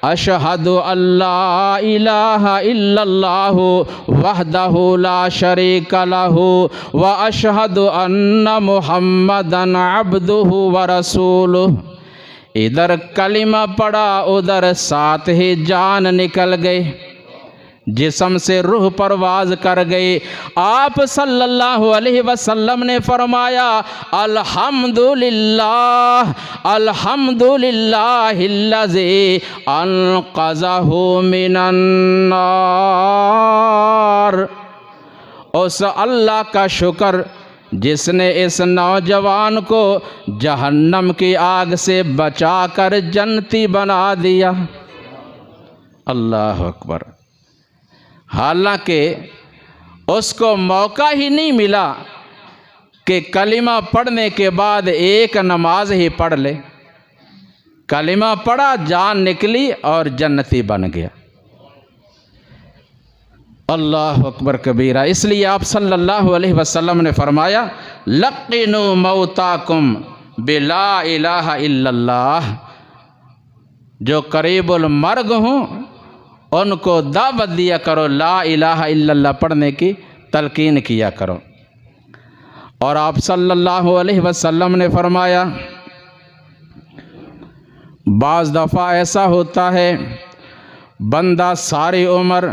اشہد اللہ الہ الا اللہ وحدہ لا شریک لہ واشہد ان محمدا عبدہ ورسولہ۔ ادھر کلمہ پڑھا، ادھر ساتھ ہی جان نکل گئی، جسم سے روح پرواز کر گئی۔ آپ صلی اللہ علیہ وسلم نے فرمایا الحمدللہ الحمدللہ الذی انقذہ من النار۔ اس اللہ کا شکر جس نے اس نوجوان کو جہنم کی آگ سے بچا کر جنتی بنا دیا۔ اللہ اکبر۔ حالانکہ اس کو موقع ہی نہیں ملا کہ کلمہ پڑھنے کے بعد ایک نماز ہی پڑھ لے، کلمہ پڑھا، جان نکلی اور جنتی بن گیا۔ اللہ اکبر کبیرہ۔ اس لیے آپ صلی اللہ علیہ وسلم نے فرمایا لقنوا موتاکم بلا الہ الا اللہ۔ جو قریب المرگ ہوں ان کو دعوت دیا کرو، لا الہ الا اللہ پڑھنے کی تلقین کیا کرو۔ اور آپ صلی اللہ علیہ وسلم نے فرمایا بعض دفعہ ایسا ہوتا ہے بندہ ساری عمر،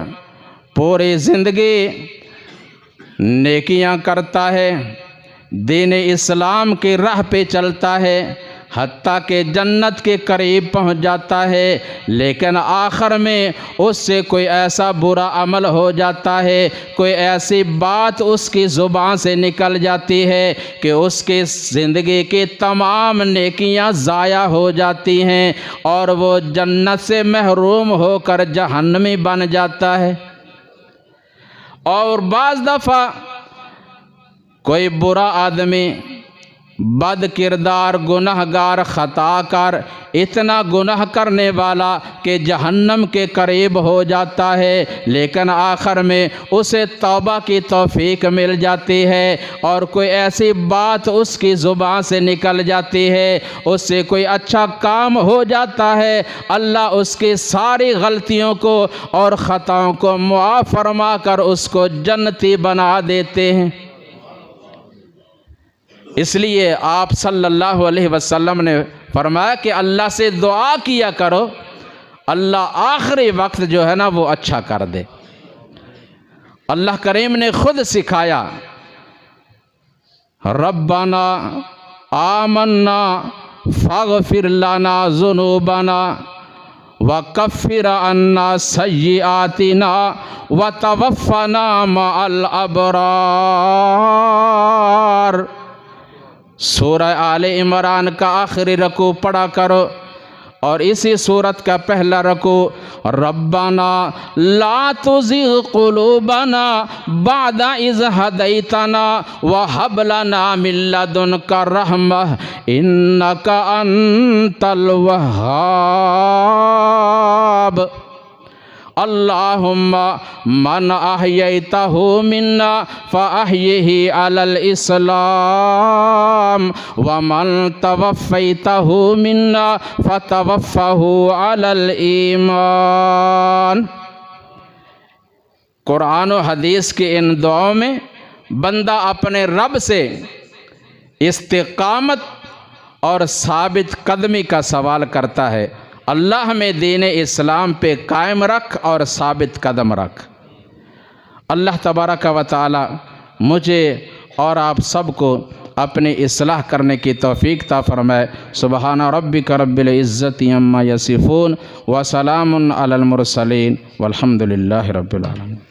پوری زندگی نیکیاں کرتا ہے، دین اسلام کی راہ پہ چلتا ہے، حتیٰ کہ جنت کے قریب پہنچ جاتا ہے، لیکن آخر میں اس سے کوئی ایسا برا عمل ہو جاتا ہے، کوئی ایسی بات اس کی زبان سے نکل جاتی ہے کہ اس کی زندگی کی تمام نیکیاں ضائع ہو جاتی ہیں اور وہ جنت سے محروم ہو کر جہنمی بن جاتا ہے۔ اور بعض دفعہ کوئی برا آدمی، بد کردار، گنہگار، خطا کار، اتنا گناہ کرنے والا کہ جہنم کے قریب ہو جاتا ہے، لیکن آخر میں اسے توبہ کی توفیق مل جاتی ہے اور کوئی ایسی بات اس کی زبان سے نکل جاتی ہے، اس سے کوئی اچھا کام ہو جاتا ہے، اللہ اس کی ساری غلطیوں کو اور خطاؤں کو معاف فرما کر اس کو جنتی بنا دیتے ہیں۔ اس لیے آپ صلی اللہ علیہ وسلم نے فرمایا کہ اللہ سے دعا کیا کرو، اللہ آخری وقت جو ہے نا وہ اچھا کر دے۔ اللہ کریم نے خود سکھایا ربنا آمنا فاغفر لنا ذنوبنا وکفر عنا سیئاتنا وتوفنا مع الابرار۔ سورہ آل عمران کا آخری رکوع پڑھا کرو اور اسی سورت کا پہلا رکوع ربنا لا تزغ قلوبنا بعد اذ ہدیتنا وہب لنا من لدنک رحمہ انک انت الوہاب۔ اللہم من احییتہ منا فاحیہ علی الاسلام ومن توفیتہ منا فتوفہ علی الایمان۔ قرآن و حدیث کی ان دعاؤں میں بندہ اپنے رب سے استقامت اور ثابت قدمی کا سوال کرتا ہے۔ اللہ میں دین اسلام پہ قائم رکھ اور ثابت قدم رکھ۔ اللہ تبارک و تعالی مجھے اور آپ سب کو اپنی اصلاح کرنے کی توفیق عطا فرمائے۔ سبحان ربک رب العزت عما یصفون وسلام علی المرسلین والحمد للہ رب العالمین۔